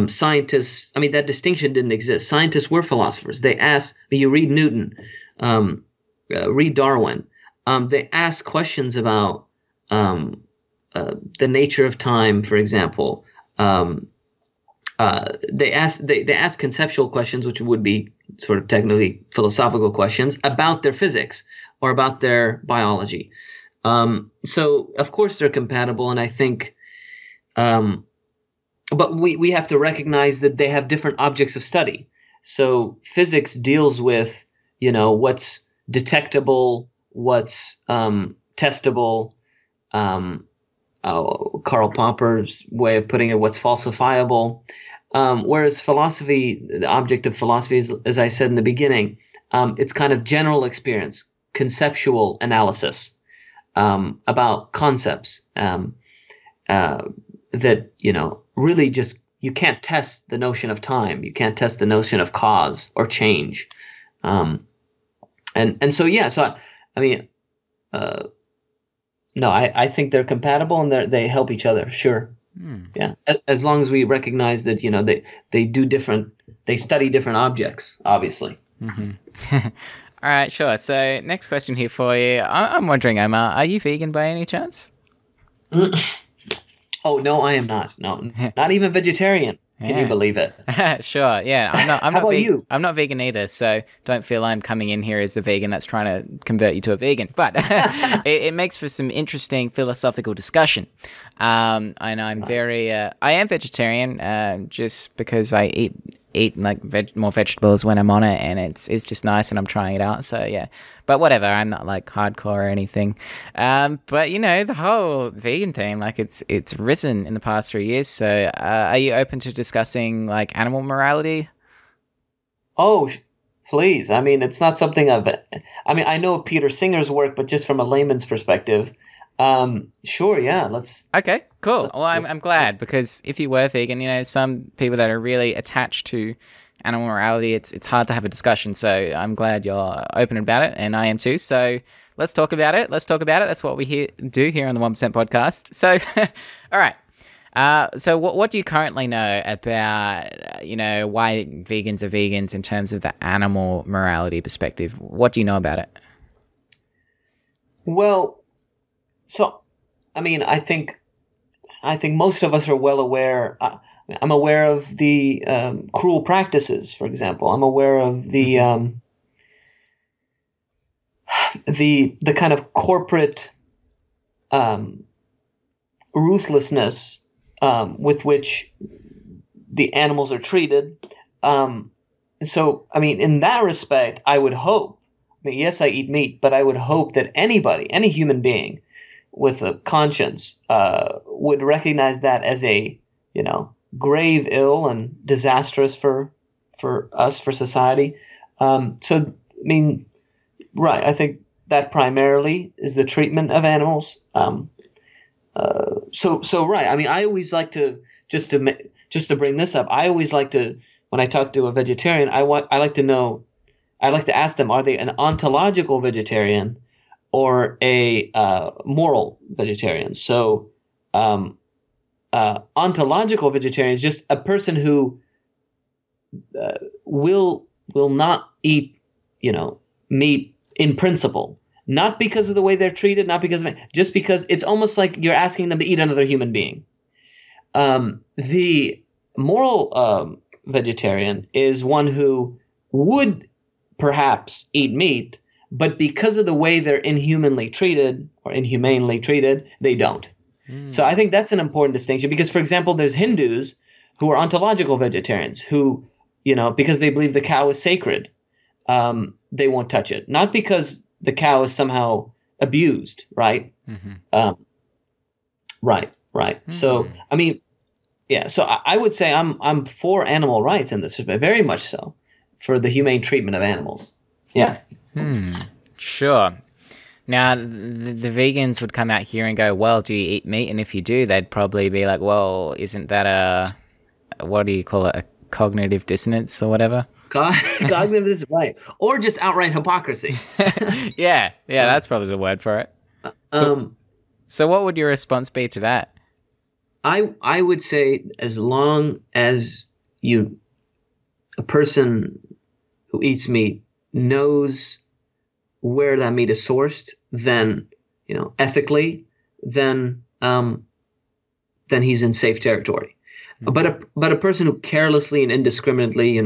scientists. I mean, that distinction didn't exist. Scientists were philosophers. They asked. You read Newton, read Darwin. They ask questions about the nature of time, for example. They ask conceptual questions, which would be sort of technically philosophical questions about their physics or about their biology. So of course they're compatible, and I think, but we have to recognize that they have different objects of study. So physics deals with what's detectable, what's testable. Karl Popper's way of putting it, what's falsifiable. Whereas philosophy, the object of philosophy is, as I said in the beginning, it's kind of general experience, conceptual analysis about concepts that, really just, you can't test the notion of time. You can't test the notion of cause or change. And so, yeah, so I mean, no, I think they're compatible and they help each other. Sure. Yeah. As long as we recognize that, they study different objects, obviously. Mm-hmm. All right, sure. So next question here for you. I'm wondering, Omar, are you vegan by any chance? Oh, no, I am not. No, not even vegetarian. Can you believe it? Sure. Yeah. I'm not. How about you? I'm not vegan either. So don't feel I'm coming in here as the vegan that's trying to convert you to a vegan. But it makes for some interesting philosophical discussion. And I'm I am vegetarian just because I eat like more vegetables when I'm on it, and it's just nice, and I'm trying it out. So yeah. But whatever, I'm not like hardcore or anything. But the whole vegan thing, like it's risen in the past 3 years. So are you open to discussing like animal morality? Oh, please. I mean, it's not something I know of Peter Singer's work, but just from a layman's perspective. Sure. Yeah. Okay, cool. Well, I'm glad, because if you were vegan, some people that are really attached to animal morality, it's hard to have a discussion. So I'm glad you're open about it, and I am too. So let's talk about it. That's what we do here on the 1% podcast. So, all right. So what do you currently know about, why vegans are vegans in terms of the animal morality perspective? What do you know about it? Well, so, I mean, I think most of us are well aware. I'm aware of the cruel practices, for example. I'm aware of the kind of corporate ruthlessness with which the animals are treated. So, I mean, in that respect, I would hope. I mean, yes, I eat meat, but I would hope that any human being with a conscience would recognize that as a grave ill and disastrous for us, for society. So I mean, right, I think that primarily is the treatment of animals. So right, I mean, I always like to just to bring this up, I always like to, when I talk to a vegetarian, I like to ask them, are they an ontological vegetarian or a moral vegetarian? So ontological vegetarian is just a person who will not eat, meat in principle, not because of the way they're treated, not because of it, just because it's almost like you're asking them to eat another human being. The moral vegetarian is one who would perhaps eat meat, but because of the way they're inhumanly treated or inhumanely treated, they don't. So I think that's an important distinction, because, for example, there's Hindus who are ontological vegetarians who, because they believe the cow is sacred, they won't touch it. Not because the cow is somehow abused, right? Mm-hmm. Right. Mm-hmm. So, I mean, yeah. So I would say I'm for animal rights in this respect, very much so, for the humane treatment of animals. Yeah. Sure. Now, the vegans would come out here and go, well, do you eat meat? And if you do, they'd probably be like, well, isn't that what do you call it, a cognitive dissonance or whatever? Cognitive is right. Or just outright hypocrisy. Yeah, that's probably the word for it. So what would your response be to that? I would say as long as a person who eats meat knows where that meat is sourced, then, ethically, then he's in safe territory. Mm-hmm. But a person who carelessly and indiscriminately,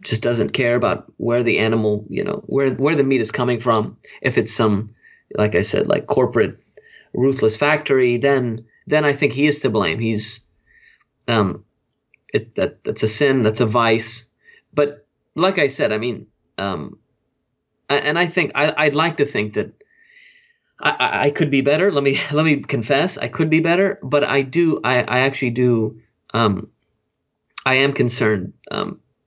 just doesn't care about where the animal, where the meat is coming from. If it's some, like I said, like corporate ruthless factory, then I think he is to blame. He's that's a sin, that's a vice. But like I said, I mean, and I think I'd like to think that I could be better. Let me confess, I could be better, but I actually do. I am concerned.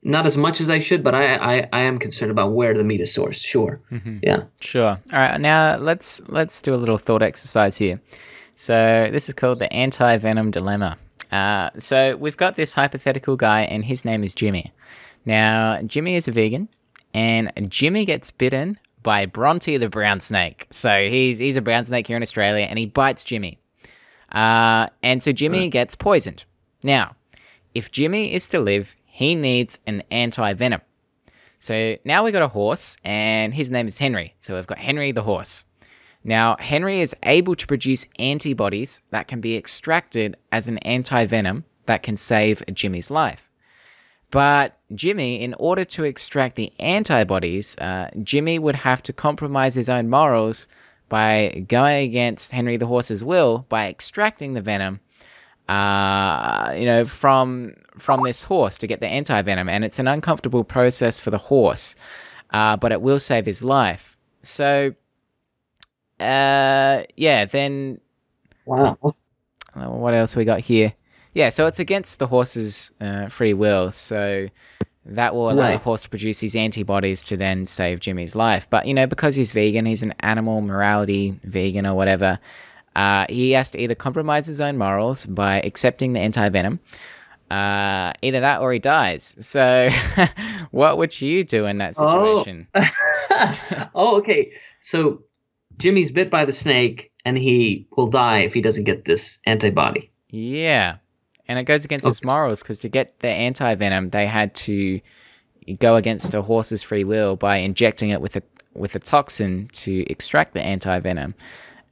Not as much as I should, but I am concerned about where the meat is sourced. Sure. Mm-hmm. Yeah. Sure. All right. Now let's do a little thought exercise here. So this is called the anti-venom dilemma. So we've got this hypothetical guy, and his name is Jimmy. Now, Jimmy is a vegan, and Jimmy gets bitten by Bronte the brown snake. So he's a brown snake here in Australia, and he bites Jimmy. And so Jimmy gets poisoned. Now, if Jimmy is to live, he needs an anti-venom. So now we got a horse, and his name is Henry. So we've got Henry the horse. Now, Henry is able to produce antibodies that can be extracted as an anti-venom that can save Jimmy's life. But Jimmy, in order to extract the antibodies, Jimmy would have to compromise his own morals by going against Henry the horse's will by extracting the venom, from this horse to get the anti-venom. And it's an uncomfortable process for the horse, but it will save his life. So, then... Wow. What else we got here? Yeah, so it's against the horse's free will, so that will allow the horse to produce these antibodies to then save Jimmy's life. But, because he's vegan, he's an animal morality vegan or whatever, he has to either compromise his own morals by accepting the anti-venom, either that or he dies. So what would you do in that situation? Okay. So Jimmy's bit by the snake, and he will die if he doesn't get this antibody. Yeah. And it goes against his morals, because to get the anti-venom, they had to go against a horse's free will by injecting it with a toxin to extract the anti-venom.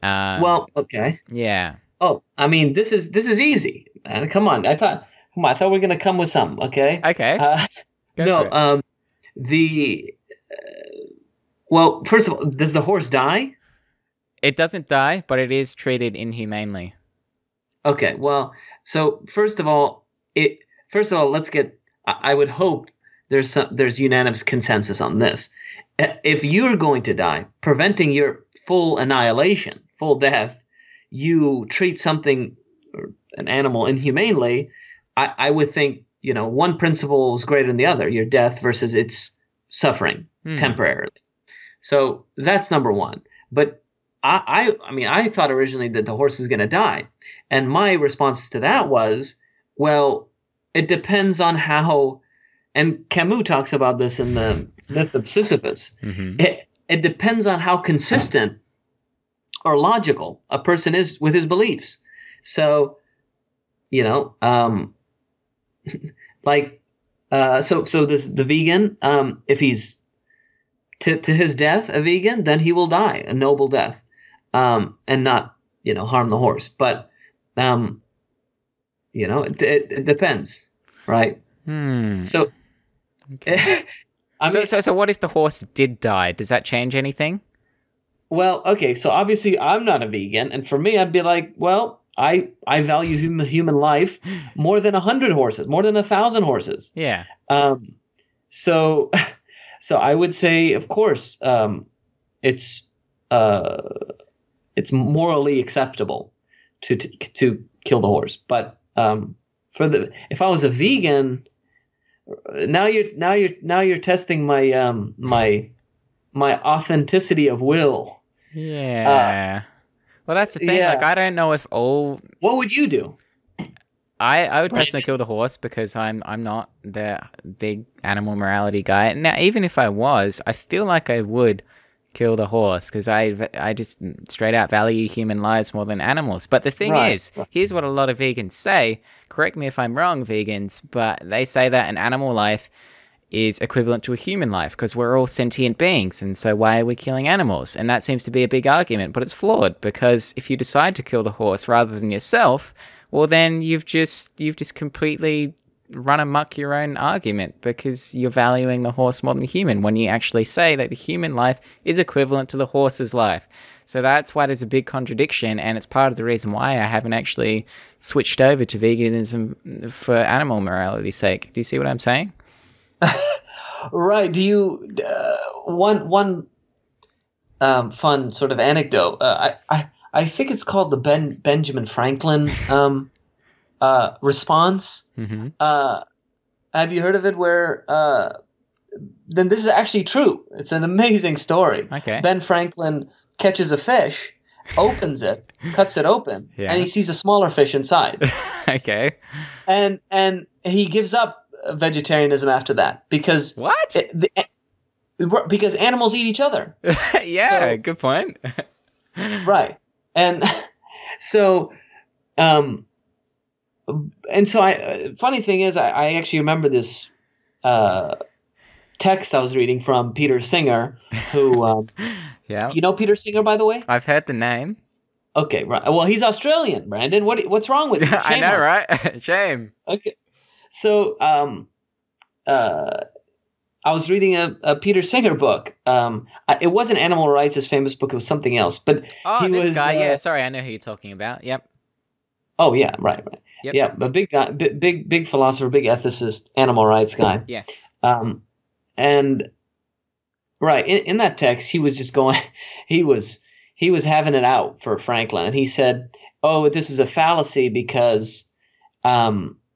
Okay. Yeah. Oh, I mean, this is easy, man. Come on. I thought we were gonna come with something. Okay. Okay. Well, first of all, does the horse die? It doesn't die, but it is treated inhumanely. Okay. Well, so first of all, let's get. I would hope there's unanimous consensus on this. If you're going to die, preventing your full annihilation, full death, you treat something, or an animal, inhumanely, I would think, one principle is greater than the other, your death versus its suffering temporarily. So that's number one. But I thought originally that the horse was going to die. And my response to that was, well, it depends on how, and Camus talks about this in the myth of Sisyphus. Mm-hmm. It depends on how consistent or logical a person is with his beliefs. So, so the vegan, if he's to his death a vegan, then he will die a noble death, and not harm the horse. But it depends, right? So. Okay. So what if the horse did die? Does that change anything? Well, okay, so obviously I'm not a vegan, and for me, I'd be like, well, I value human life more than 100 horses, more than 1,000 horses. Yeah. So I would say, of course, it's morally acceptable to kill the horse, but if I was a vegan. Now you're testing my my authenticity of will. Yeah. Well, that's the thing. Like, Yeah. I don't know if all What would you do? I would personally Brandon? kill the horse because I'm not the big animal morality guy. Now, even if I was, I feel like I would kill the horse because I just straight out value human lives more than animals. But the thing Right. is, here's what a lot of vegans say. Correct me if I'm wrong, vegans, but they say that an animal life is equivalent to a human life because we're all sentient beings, and so why are we killing animals? And that seems to be a big argument, but it's flawed because if you decide to kill the horse rather than yourself, well, then you've just completely run amok your own argument because you're valuing the horse more than the human when you actually say that the human life is equivalent to the horse's life. So that's why there's a big contradiction, and it's part of the reason why I haven't actually switched over to veganism for animal morality's sake. Do you see what I'm saying? Right. Do you one fun sort of anecdote? I think it's called the Benjamin Franklin response. Mm-hmm. Have you heard of it? Where then this is actually true. It's an amazing story. Okay. Ben Franklin catches a fish, opens it, cuts it open, Yeah. and he sees a smaller fish inside. Okay. And he gives up vegetarianism after that because What? because animals eat each other. Yeah, So- good point. Right. And so and so funny thing is I actually remember this text I was reading from Peter Singer, who Yeah. you know Peter Singer, by the way? I've heard the name. Okay, right. Well, he's Australian, Brandon. What's wrong with you? I Shame know, on right? Shame. you. Okay. So I was reading a Peter Singer book. It wasn't Animal Rights, his famous book. It was something else. But Oh, he this was, guy. Yeah, sorry, I know who you're talking about. Yep. Oh yeah, right. Yep. Yeah, a big guy, big philosopher, big ethicist, animal rights guy. Yes. And right in that text, he was just going. He was having it out for Franklin, and he said, "Oh, this is a fallacy because."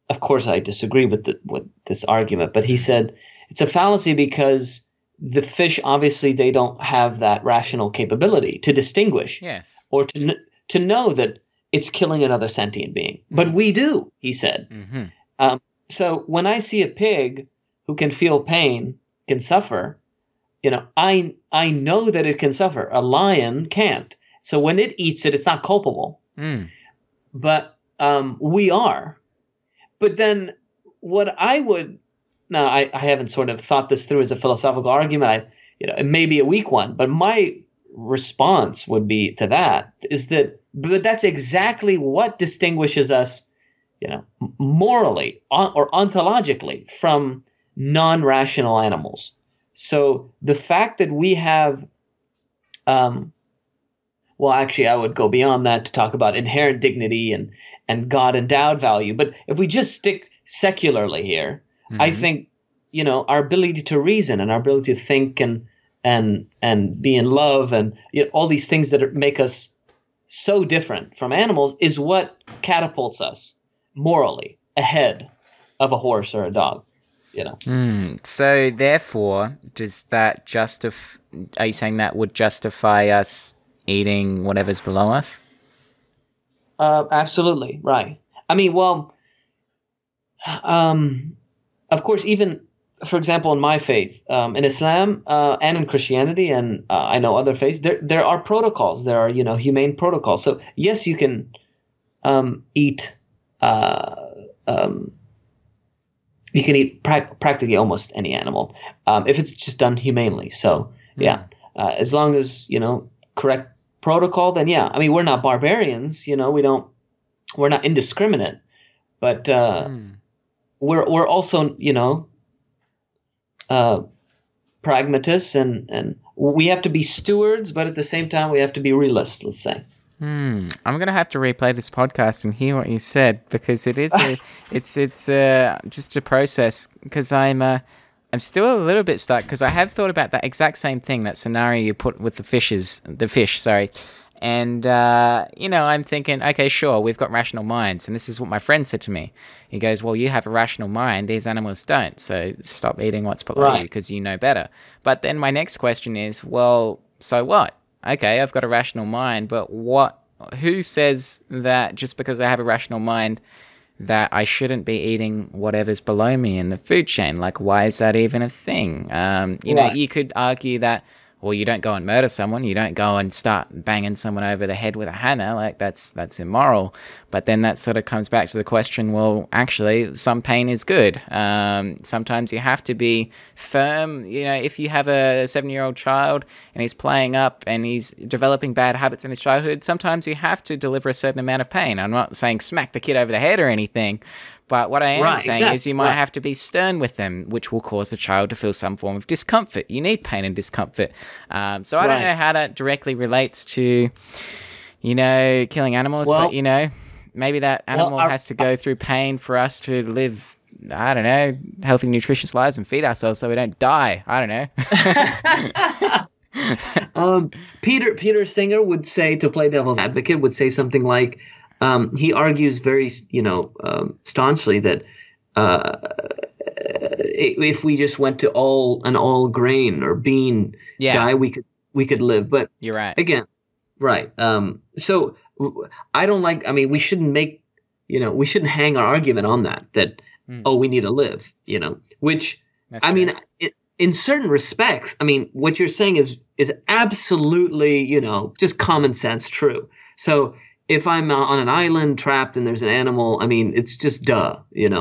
Of course, I disagree with this argument, but he said it's a fallacy because the fish obviously they don't have that rational capability to distinguish Yes. or to know that it's killing another sentient being. But we do, he said. Mm-hmm. So when I see a pig who can feel pain, can suffer, I know that it can suffer. A lion can't. So when it eats it, it's not culpable. Mm. But we are. But then what I would now I haven't sort of thought this through as a philosophical argument. It may be a weak one, but my response would be to that is that but that's exactly what distinguishes us, morally or ontologically from non-rational animals. So the fact that we have well, actually, I would go beyond that to talk about inherent dignity and God-endowed value. But if we just stick secularly here, I think, our ability to reason and our ability to think and be in love and all these things that make us so different from animals is what catapults us morally ahead of a horse or a dog. So therefore, does that justify? Are you saying that would justify us eating whatever's below us? Absolutely, right. I mean, well, of course, even, for example, in my faith, in Islam and in Christianity, and I know other faiths, there are protocols. There are, humane protocols. So yes, you can eat. You can eat practically almost any animal if it's just done humanely. So yeah, as long as correct protocol, then yeah. I mean, we're not barbarians. We're not indiscriminate, but we're also pragmatists, and we have to be stewards, but at the same time we have to be realists. Let's say. I'm gonna have to replay this podcast and hear what you said because it is it's just a process because I'm still a little bit stuck because I have thought about that exact same thing, that scenario you put with the fish, sorry. And, I'm thinking, okay, sure, we've got rational minds. And this is what my friend said to me. He goes, well, you have a rational mind. These animals don't. So stop eating what's below you because you know better. But then my next question is, well, so what? okay, I've got a rational mind, but who says that just because I have a rational mind that I shouldn't be eating whatever's below me in the food chain? Like, why is that even a thing? Right. You could argue that, well, you don't go and murder someone, you don't go and start banging someone over the head with a hammer, like that's immoral. But then that sort of comes back to the question, well, actually, some pain is good. Sometimes you have to be firm. If you have a 7-year-old child and he's playing up and he's developing bad habits in his childhood, sometimes you have to deliver a certain amount of pain. I'm not saying smack the kid over the head or anything, but what I am saying is you might have to be stern with them, which will cause the child to feel some form of discomfort. You need pain and discomfort. So I don't know how that directly relates to, killing animals, but, maybe that animal has to go through pain for us to live, I don't know, healthy, nutritious lives and feed ourselves so we don't die. I don't know. Peter Singer would say, to play devil's advocate, would say something like, he argues very, staunchly that if we just went to an all grain or bean diet, we could live. But you're right. Again, right. So I don't like. I mean, we shouldn't hang our argument on that. Oh, we need to live. Which That's I true. mean, in certain respects, I mean, what you're saying is absolutely, just common sense true. So if I'm on an island trapped and there's an animal, I mean, it's just duh, and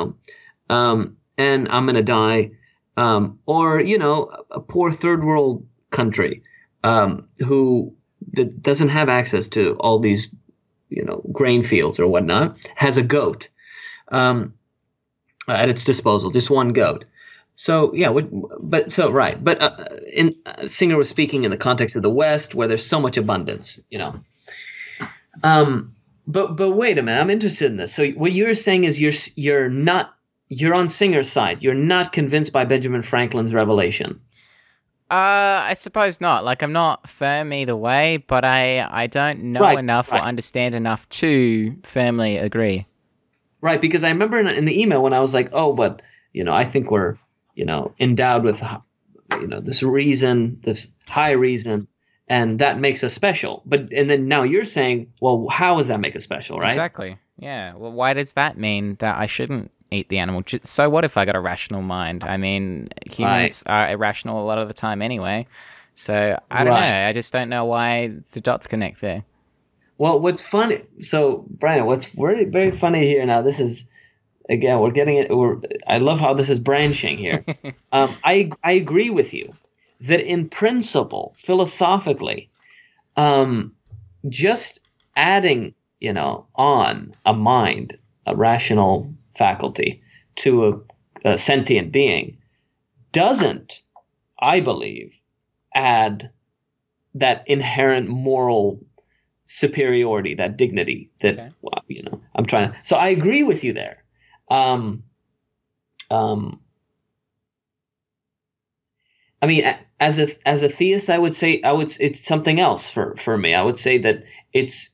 I'm going to die. Or, a poor third world country who doesn't have access to all these, grain fields or whatnot, has a goat at its disposal, just one goat. So, yeah, right. But Singer was speaking in the context of the West where there's so much abundance, But wait a minute, I'm interested in this. So what you're saying is you're on Singer's side. You're not convinced by Benjamin Franklin's revelation. I suppose not. Like, I'm not firm either way, but I don't know enough or understand enough to firmly agree. Right, because I remember in the email when I was like, oh, but, I think we're, endowed with, this reason, this high reason, and that makes us special. And then now you're saying, well, how does that make us special, right? Exactly. Yeah. Well, why does that mean that I shouldn't eat the animal? So what if I got a rational mind? I mean, humans are irrational a lot of the time anyway. So I don't know. I just don't know why the dots connect there. Well, what's funny? So, Brian, what's very, very funny here now? This is, again, we're getting it. I love how this is branching here. I agree with you that in principle, philosophically, just adding, on a mind, a rational faculty to a sentient being doesn't, I believe, add that inherent moral superiority, that dignity that, I'm trying to. So I agree with you there. I mean, as a theist, I would say it's something else for me. I would say that it's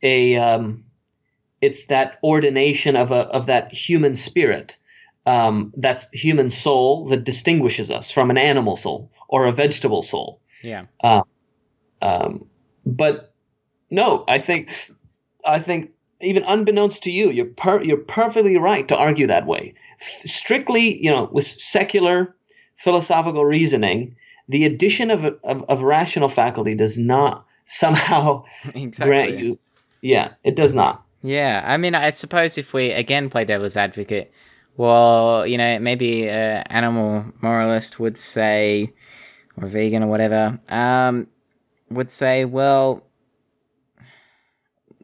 that ordination of that human spirit, that human soul that distinguishes us from an animal soul or a vegetable soul. Yeah. But no, I think even unbeknownst to you, you're perfectly right to argue that way. Strictly, with secular philosophical reasoning, the addition of rational faculty does not somehow grant you. Yeah, it does not. Yeah, I mean, I suppose if we again play devil's advocate, well, maybe an animal moralist would say, or vegan or whatever, would say, well,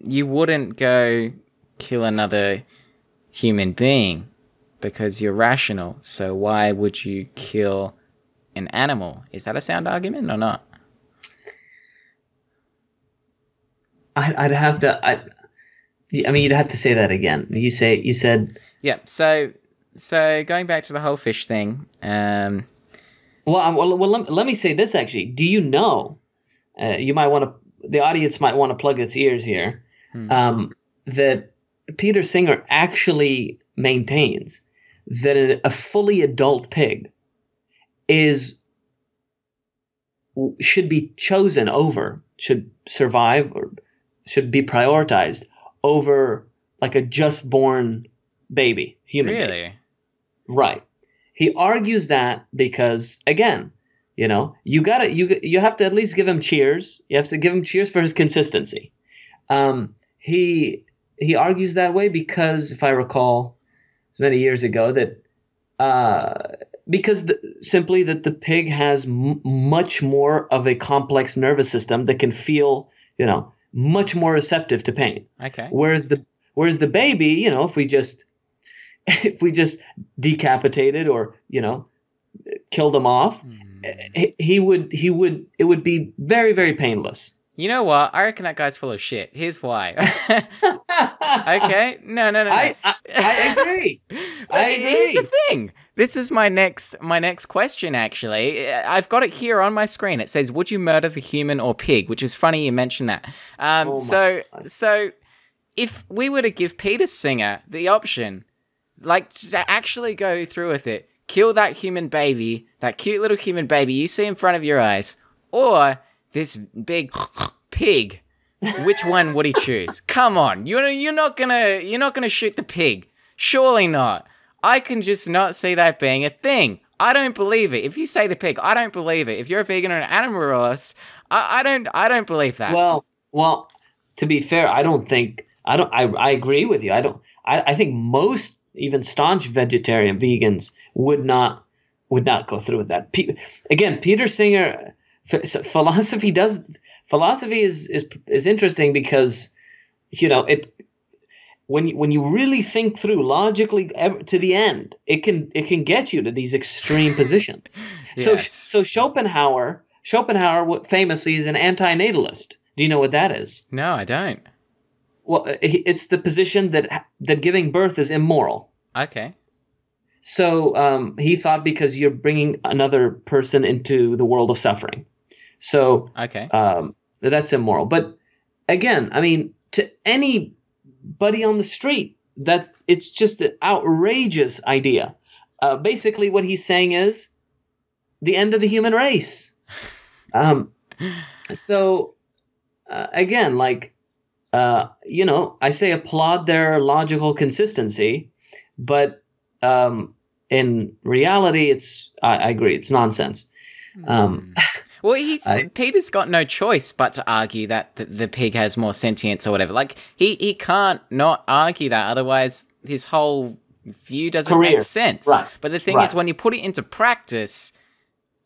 you wouldn't go kill another human being because you're rational. So why would you kill an animal? Is that a sound argument or not? I'd have to. I mean, you'd have to say that again. You said. Yeah. So going back to the whole fish thing. Well, let me say this actually. Do you know? You might want to. The audience might want to plug its ears here. That Peter Singer actually maintains that a fully adult pig is should be chosen over, should survive, or should be prioritized over like a just born baby, human baby. Really? Right. He argues that because, again, you know, you have to at least give him cheers. You have to give him cheers for his consistency. He argues that way because, if I recall, it's many years ago, that because simply that the pig has much more of a complex nervous system that can feel, you know, much more receptive to pain. Okay. Whereas the baby, you know, if we just decapitated or, you know, killed him off, it would be very, very painless. You know what? I reckon that guy's full of shit. Here's why. Okay? No. I agree. I agree. Here's the thing. This is my next question, actually. I've got it here on my screen. It says, would you murder the human or pig? Which is funny you mentioned that. So if we were to give Peter Singer the option, like, to actually go through with it, kill that human baby, that cute little human baby you see in front of your eyes, or this big pig, which one would he choose? Come on, you're not gonna shoot the pig. Surely not. I can just not see that being a thing. I don't believe it. If you say the pig, I don't believe it. If you're a vegan or an animalist, I don't believe that. Well, to be fair, I agree with you. I think most even staunch vegetarian vegans would not go through with that. Again, Peter Singer, philosophy is interesting because, you know, when you really think through logically to the end, it can get you to these extreme positions. Yes. So Schopenhauer famously is an anti-natalist. Do you know what that is? No, I don't. Well, it's the position that giving birth is immoral. Okay. So he thought because you're bringing another person into the world of suffering. So okay. That's immoral. But again, I mean, to anybody on the street, that it's just an outrageous idea. Basically, what he's saying is the end of the human race. Again, like, you know, I say applaud their logical consistency, but in reality, I agree, it's nonsense. Well, Peter's got no choice but to argue that the pig has more sentience or whatever. Like, he can't not argue that, otherwise his whole view doesn't make sense. Right. But the thing is, when you put it into practice,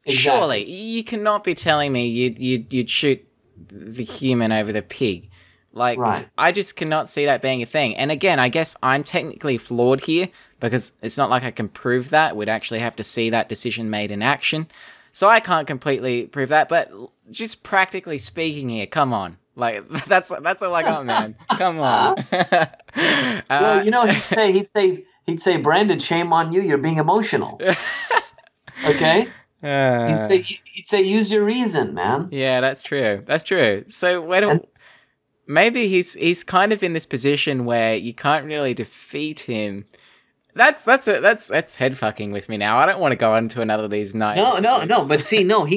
surely you cannot be telling me you'd shoot the human over the pig. Like, I just cannot see that being a thing. And again, I guess I'm technically flawed here because it's not like I can prove that. We'd actually have to see that decision made in action. So I can't completely prove that. But just practically speaking here, come on. Like, that's all I got, man. Come on. Well, you know, he'd say, Brandon, shame on you. You're being emotional. Okay? He'd say, use your reason, man. Yeah, that's true. That's true. So maybe he's kind of in this position where you can't really defeat him. That's head fucking with me now. I don't want to go on to another of these nights. No. But see, no,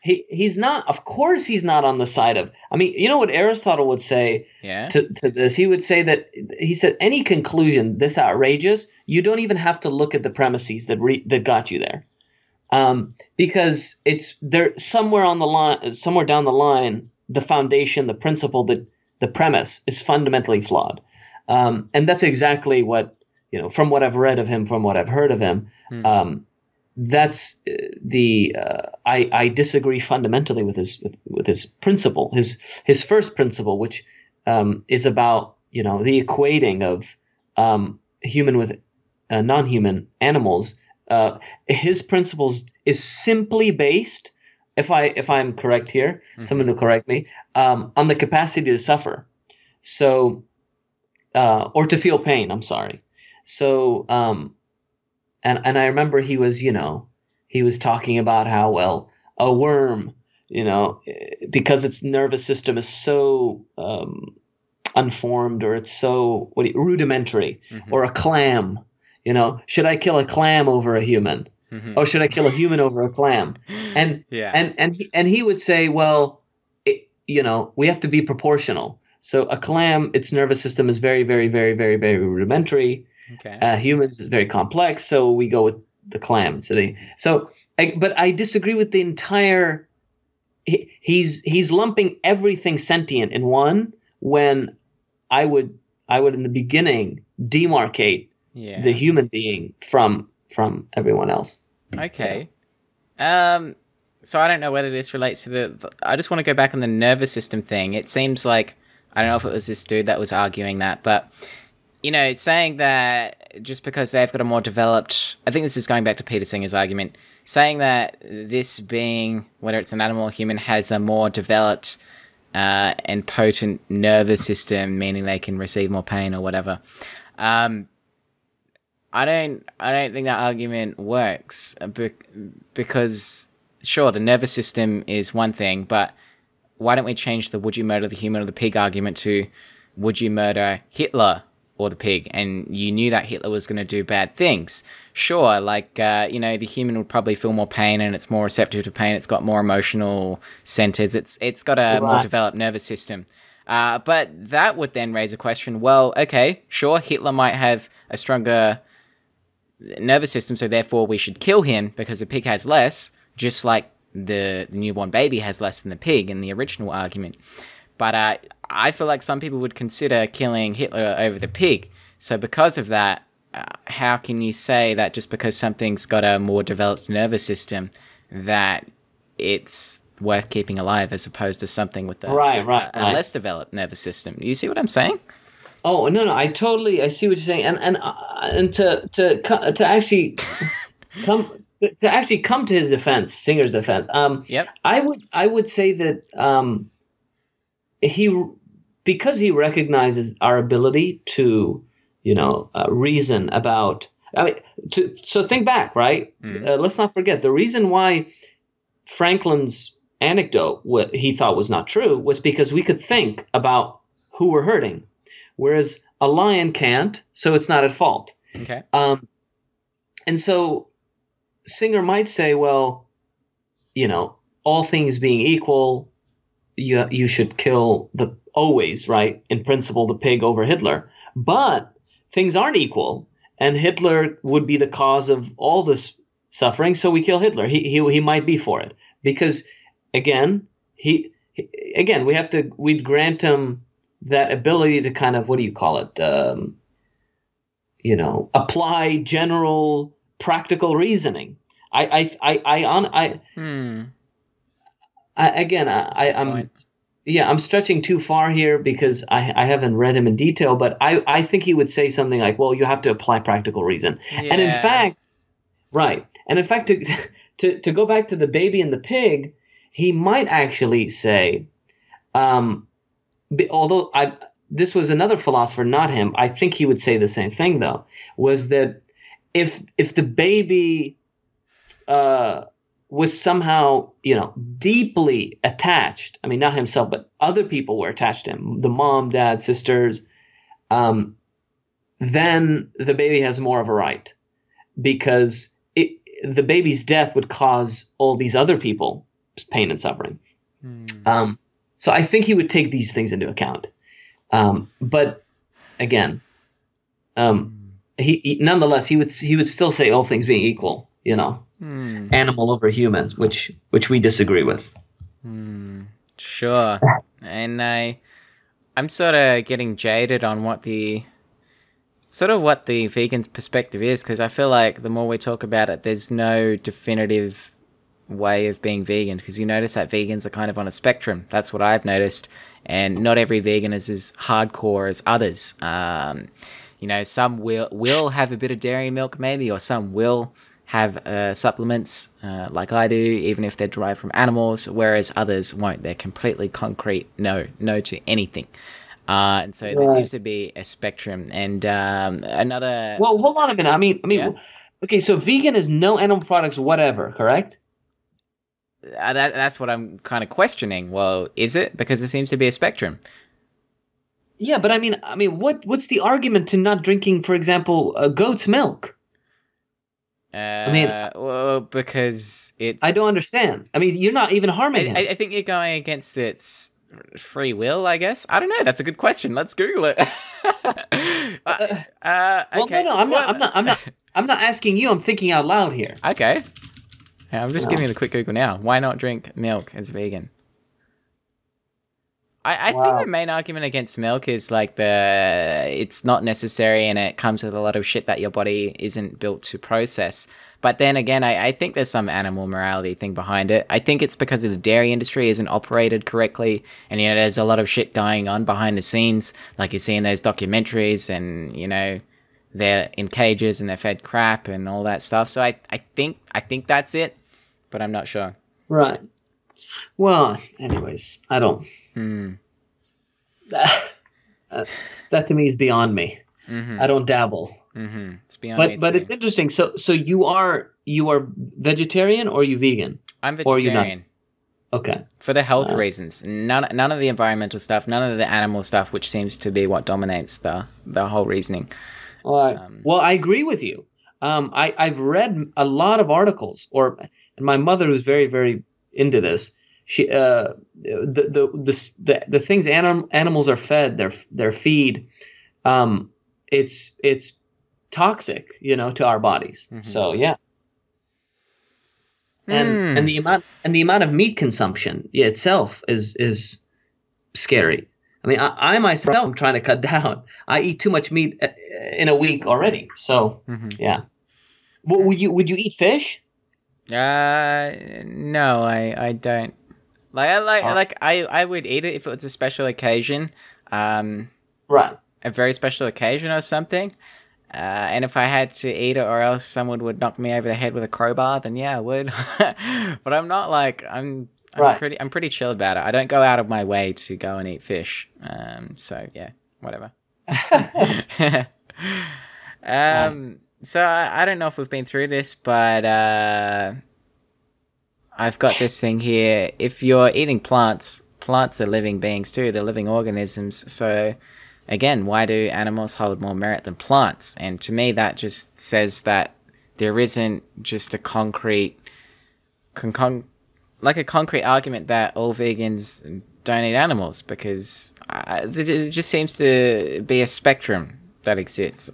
he's not. Of course, he's not on the side of. I mean, you know what Aristotle would say to this? He would say that he said any conclusion this outrageous, you don't even have to look at the premises that got you there, because it's there somewhere on the line, somewhere down the line, the foundation, the principle, the premise is fundamentally flawed, and that's exactly what. You know, from what I've read of him, from what I've heard of him, that's I disagree fundamentally with his principle, his first principle, which is about, you know, the equating of human with non-human animals. His principles is simply based, if I'm correct here, someone will correct me, on the capacity to suffer, so or to feel pain. I'm sorry. So, and I remember he was talking about how, well, a worm, you know, because its nervous system is so unformed, or it's so rudimentary, or a clam, you know, should I kill a clam over a human? or should I kill a human over a clam? And Yeah. and he would say, well, we have to be proportional. So a clam, its nervous system is very, very, very, very, very rudimentary. Okay. Humans is very complex, so we go with the clam. But I disagree with the entire. He's lumping everything sentient in one, when I would in the beginning demarcate the human being from everyone else. Okay. So I don't know whether this relates to I just want to go back on the nervous system thing. It seems like, I don't know if it was this dude that was arguing that, but, it's saying that just because they've got a more developed, I think this is going back to Peter Singer's argument, saying that this being, whether it's an animal or human, has a more developed and potent nervous system, meaning they can receive more pain or whatever. I don't think that argument works, because sure, the nervous system is one thing, but why don't we change the would you murder the human or the pig argument to would you murder Hitler or the pig? And you knew that Hitler was going to do bad things. Sure, the human would probably feel more pain, and it's more receptive to pain. It's got more emotional centers. It's got a more developed nervous system. But that would then raise a question. Well, okay, sure, Hitler might have a stronger nervous system, so therefore we should kill him because the pig has less, just like the newborn baby has less than the pig in the original argument. But I feel like some people would consider killing Hitler over the pig. So because of that, how can you say that just because something's got a more developed nervous system that it's worth keeping alive, as opposed to something with a less developed nervous system? You see what I'm saying? Oh, no, I see what you're saying. And to actually come to his defense, Singer's defense. Yep. I would say that because he recognizes our ability to, reason about. So think back, right? Let's not forget the reason why Franklin's anecdote, what he thought was not true, was because we could think about who we're hurting, whereas a lion can't, so it's not at fault. Okay. And so Singer might say, well, all things being equal, you should kill always, right? In principle, the pig over Hitler. But things aren't equal, and Hitler would be the cause of all this suffering, so we kill Hitler. He might be for it because, again, we'd grant him that ability to kind of, what do you call it? Apply general practical reasoning. I'm stretching too far here because I haven't read him in detail, but I think he would say something like, well, you have to apply practical reason. Yeah. And in fact, to go back to the baby and the pig, he might actually say, although this was another philosopher, not him, I think he would say the same thing, though, was that if the baby was somehow, deeply attached, I mean, not himself, but other people were attached to him, the mom, dad, sisters, then the baby has more of a right, because the baby's death would cause all these other people pain and suffering. So I think he would take these things into account. But again, he nonetheless, he would still say all things being equal, animal over humans, which we disagree with. Sure. And I'm sort of getting jaded on what the vegan's perspective is, because I feel like the more we talk about it, there's no definitive way of being vegan, because you notice that vegans are kind of on a spectrum. That's what I've noticed, and not every vegan is as hardcore as others. Some will have a bit of dairy milk maybe, or some will have supplements like I do, even if they're derived from animals, whereas others won't. They're completely concrete, no to anything. And so there seems to be a spectrum. And another... Well, hold on a minute. I mean, yeah. Okay, so vegan is no animal products whatever, correct? That's what I'm kind of questioning. Well, is it? Because there seems to be a spectrum. Yeah, but I mean, what's the argument to not drinking, for example, goat's milk? I mean, Well, because I don't it's. understand. I mean, you're not even harming him. I think you're going against its free will, I guess. I don't know. That's a good question. Let's Google it. Well, Okay. no, I'm not asking you. I'm thinking out loud here. Okay. Yeah, I'm just No. giving it a quick Google now. Why not drink milk as vegan? I think Wow. the main argument against milk is like it's not necessary and it comes with a lot of shit that your body isn't built to process. But then again, I think there's some animal morality thing behind it. I think it's because of the dairy industry isn't operated correctly, and there's a lot of shit going on behind the scenes, like you see in those documentaries, and they're in cages and they're fed crap and all that stuff. So I think that's it, but I'm not sure. Right. Well, anyways, I don't. That to me is beyond me. I don't dabble. It's beyond me But too. it's interesting. So you are vegetarian or are you vegan? I'm Or are you not? vegetarian. Okay. For the health reasons. None of the environmental stuff, none of the animal stuff, which seems to be what dominates the whole reasoning. All right. Well, I agree with you. I've read a lot of articles, and my mother, who's very, very into this, she the things animals are fed, their feed, it's toxic, to our bodies. So yeah. And the amount of meat consumption itself is scary. I mean, I myself am trying to cut down. I eat too much meat in a week already. So yeah. Well, would you eat fish? No, I don't. I would eat it if it was a special occasion. Right. A very special occasion or something. And if I had to eat it or else someone would knock me over the head with a crowbar, then yeah, I would. But I'm not like I'm pretty chill about it. I don't go out of my way to go and eat fish. So yeah, whatever. So I don't know if we've been through this, but I've got this thing here. If you're eating plants are living beings too. They're living organisms. So again, why do animals hold more merit than plants? And to me, that just says that there isn't just a concrete argument that all vegans don't eat animals, because it just seems to be a spectrum that exists.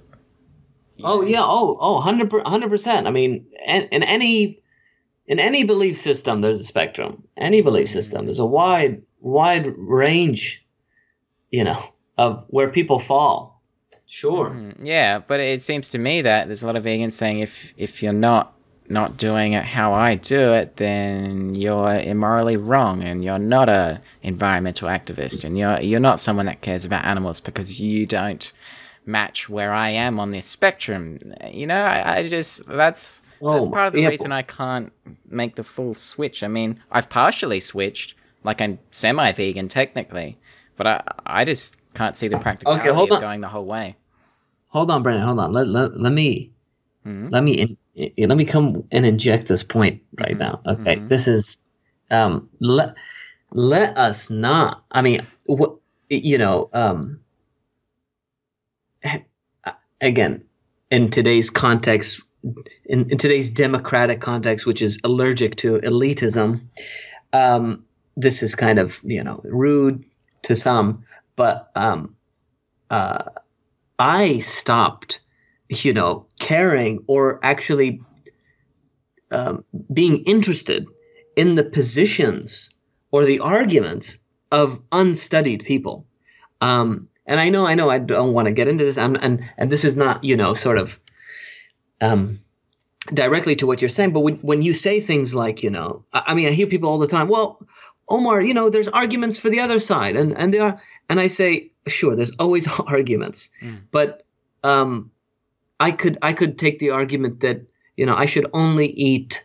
Oh yeah. 100%. I mean, in any belief system, there's a spectrum. Any belief system, there's a wide range, of where people fall. Sure. Yeah, but it seems to me that there's a lot of vegans saying if you're not doing it how I do it, then you're immorally wrong, and you're not a environmental activist, and you're not someone that cares about animals because you don't match where I am on this spectrum. I just that's part of the reason I can't make the full switch. I mean, I've partially switched, like I'm semi-vegan technically, but I just can't see the practicality of going the whole way. Hold on, Brandon. Hold on. Let me come and inject this point right now. Okay, this is let us not. I mean, again, in today's context, in today's democratic context, which is allergic to elitism, this is kind of rude to some, but I stopped caring or actually being interested in the positions or the arguments of unstudied people. And I know I don't want to get into this, and this is not sort of directly to what you're saying, but when you say things like I mean, I hear people all the time, well, Omar, there's arguments for the other side, and there are, and I say, sure, there's always arguments, but I could take the argument that I should only eat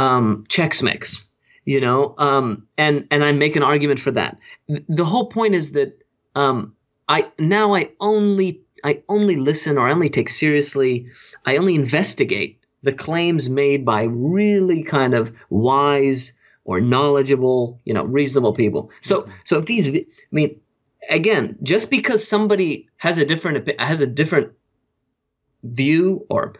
Chex Mix, and I make an argument for that. The whole point is that I only listen, or I only take seriously, I only investigate the claims made by really kind of wise or knowledgeable, reasonable people. So if these, I mean, again, just because somebody has a different view or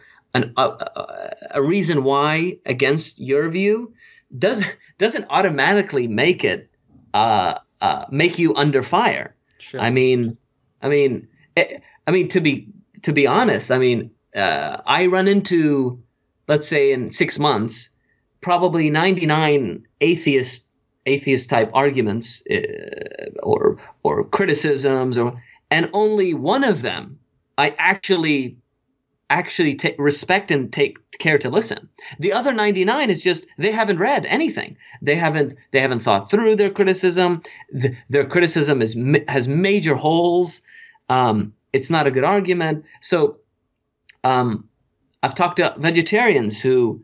a reason why against your view doesn't automatically make it make you under fire. Sure. I mean, to be honest, I mean, I run into, let's say, in 6 months, probably 99 atheist type arguments or criticisms, and only one of them I actually respect and take care to listen. The other 99 is just they haven't read anything. They haven't thought through their criticism. Their criticism has major holes. It's not a good argument. So I've talked to vegetarians who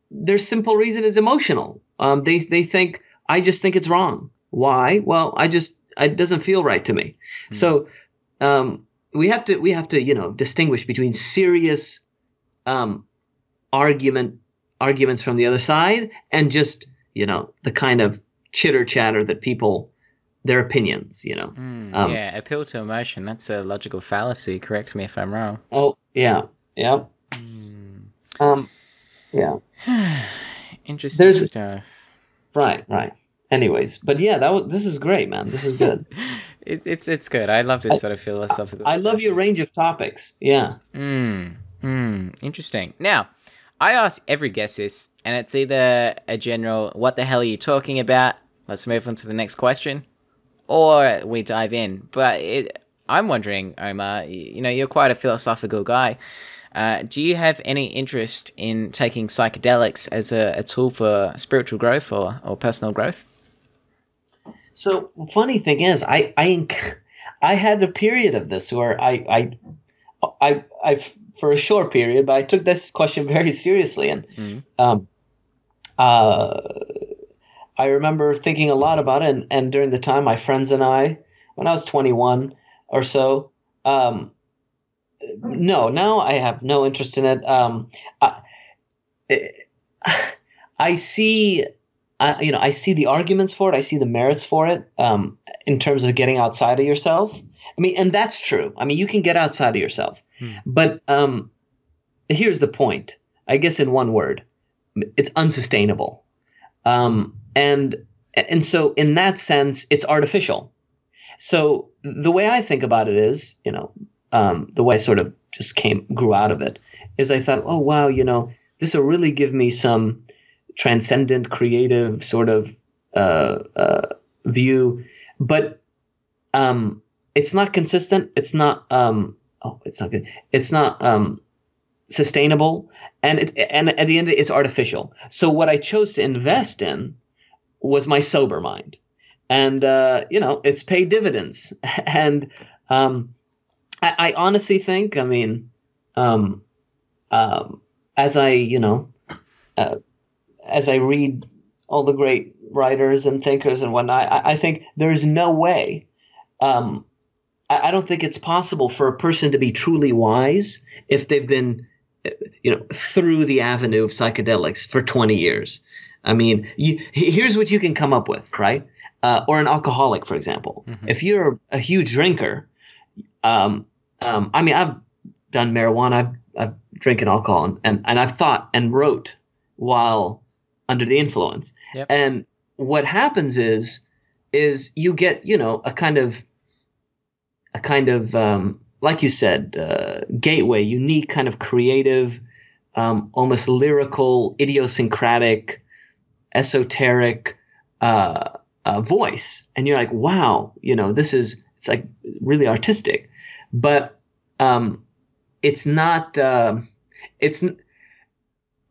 their simple reason is emotional. They think, I just think it's wrong. Why? Well, it doesn't feel right to me. So we have to distinguish between serious arguments from the other side and just the kind of chitter chatter that people, their opinions. Appeal to emotion. That's a logical fallacy. Correct me if I'm wrong. Oh yeah, yeah. Yeah. Interesting stuff. Right. Anyways, but yeah, this is great, man. This is good. It's good. I love this sort of philosophical I love your range of topics. Yeah. Interesting. Now, I ask every guest this, and it's either a general, what the hell are you talking about? Let's move on to the next question. Or we dive in. But I'm wondering, Omar, you're quite a philosophical guy. Do you have any interest in taking psychedelics as a tool for spiritual growth or personal growth? So funny thing is, I had a period of this where I for a short period, but I took this question very seriously, and I remember thinking a lot about it. And during the time, my friends and I, when I was 21 or so, now I have no interest in it. I see. I see the arguments for it. I see the merits for it in terms of getting outside of yourself. I mean, and that's true. I mean, you can get outside of yourself. But here's the point. I guess in one word, it's unsustainable. And so in that sense, it's artificial. So the way I think about it is, the way I sort of just grew out of it is I thought, oh, wow, this will really give me some transcendent, creative sort of view, but it's not consistent. It's not. It's not good. It's not sustainable, and at the end it's artificial. So what I chose to invest in was my sober mind, and it's paid dividends. And I honestly think, I mean, as I read all the great writers and thinkers and whatnot, I think there's no way. I don't think it's possible for a person to be truly wise if they've been, through the avenue of psychedelics for 20 years. I mean, here's what you can come up with, right? Or an alcoholic, for example. Mm-hmm. If you're a huge drinker, I mean, I've done marijuana, I've drinking alcohol, and I've thought and wrote while under the influence. Yep. And what happens is you get, a kind of like you said, gateway, unique kind of creative, almost lyrical, idiosyncratic, esoteric voice. And you're like, wow, it's like really artistic, but it's not,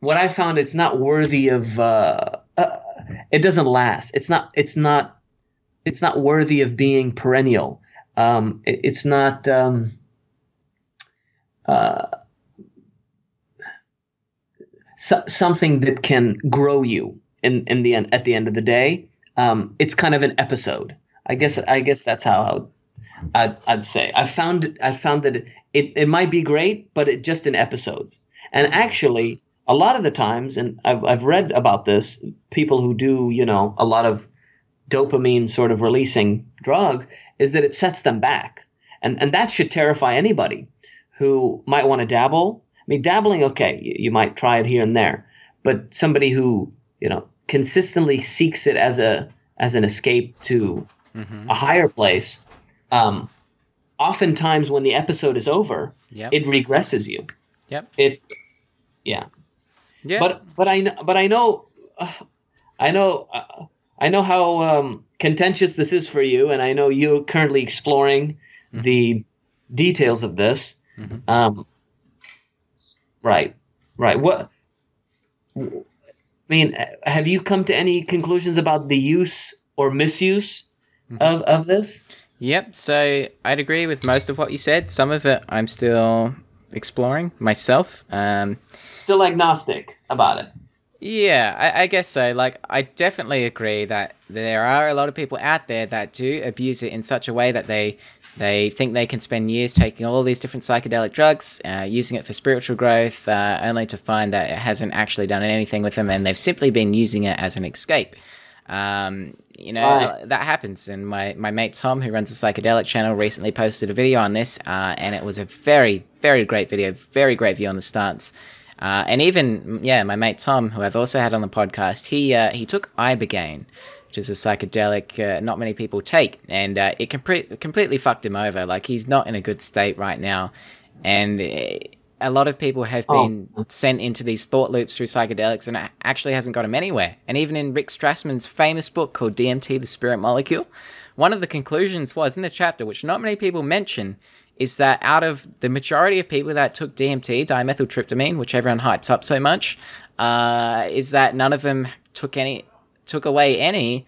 what I found, it's not worthy of, it doesn't last. It's not worthy of being perennial. It's not, something that can grow you in the end, at the end of the day. It's kind of an episode. I guess that's how I'd say. I found that it might be great, but it just in episodes. And actually, a lot of the times, and I've read about this, people who do, a lot of dopamine sort of releasing drugs, is that it sets them back. And that should terrify anybody who might want to dabble. mean, dabbling, okay, you might try it here and there, but somebody who, consistently seeks it as an escape to a higher place, oftentimes when the episode is over, it regresses you. Yep. Yeah. Yeah. But I know how contentious this is for you, and I know you're currently exploring the details of this. Right. What? I mean, have you come to any conclusions about the use or misuse of this? Yep. So I'd agree with most of what you said. Some of it I'm still exploring myself. Still agnostic about it. Yeah, I guess so. Like, I definitely agree that there are a lot of people out there that do abuse it in such a way that they think they can spend years taking all these different psychedelic drugs, using it for spiritual growth, only to find that it hasn't actually done anything with them, and they've simply been using it as an escape. That happens. And my mate Tom, who runs a psychedelic channel, recently posted a video on this, and it was a very, very great video, very great view on the stance. And even, my mate Tom, who I've also had on the podcast, he took ibogaine, which is a psychedelic not many people take, and it completely fucked him over. Like, he's not in a good state right now, and a lot of people have been sent into these thought loops through psychedelics, and it actually hasn't got them anywhere. And even in Rick Strassman's famous book called DMT, The Spirit Molecule, one of the conclusions was in the chapter, which not many people mention, is that out of the majority of people that took DMT, dimethyltryptamine, which everyone hypes up so much, is that none of them took away any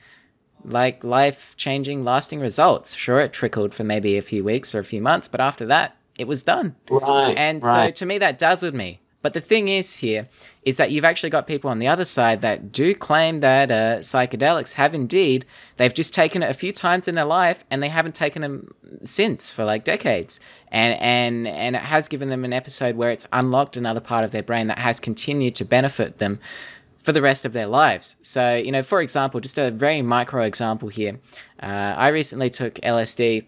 like life-changing, lasting results. Sure, it trickled for maybe a few weeks or a few months, but after that, it was done. Right. So to me, that does with me. But the thing is here is that you've actually got people on the other side that do claim that psychedelics have indeed, they've just taken it a few times in their life and they haven't taken them since for like decades. And it has given them an episode where it's unlocked another part of their brain that has continued to benefit them for the rest of their lives. So, for example, just a very micro example here. I recently took LSD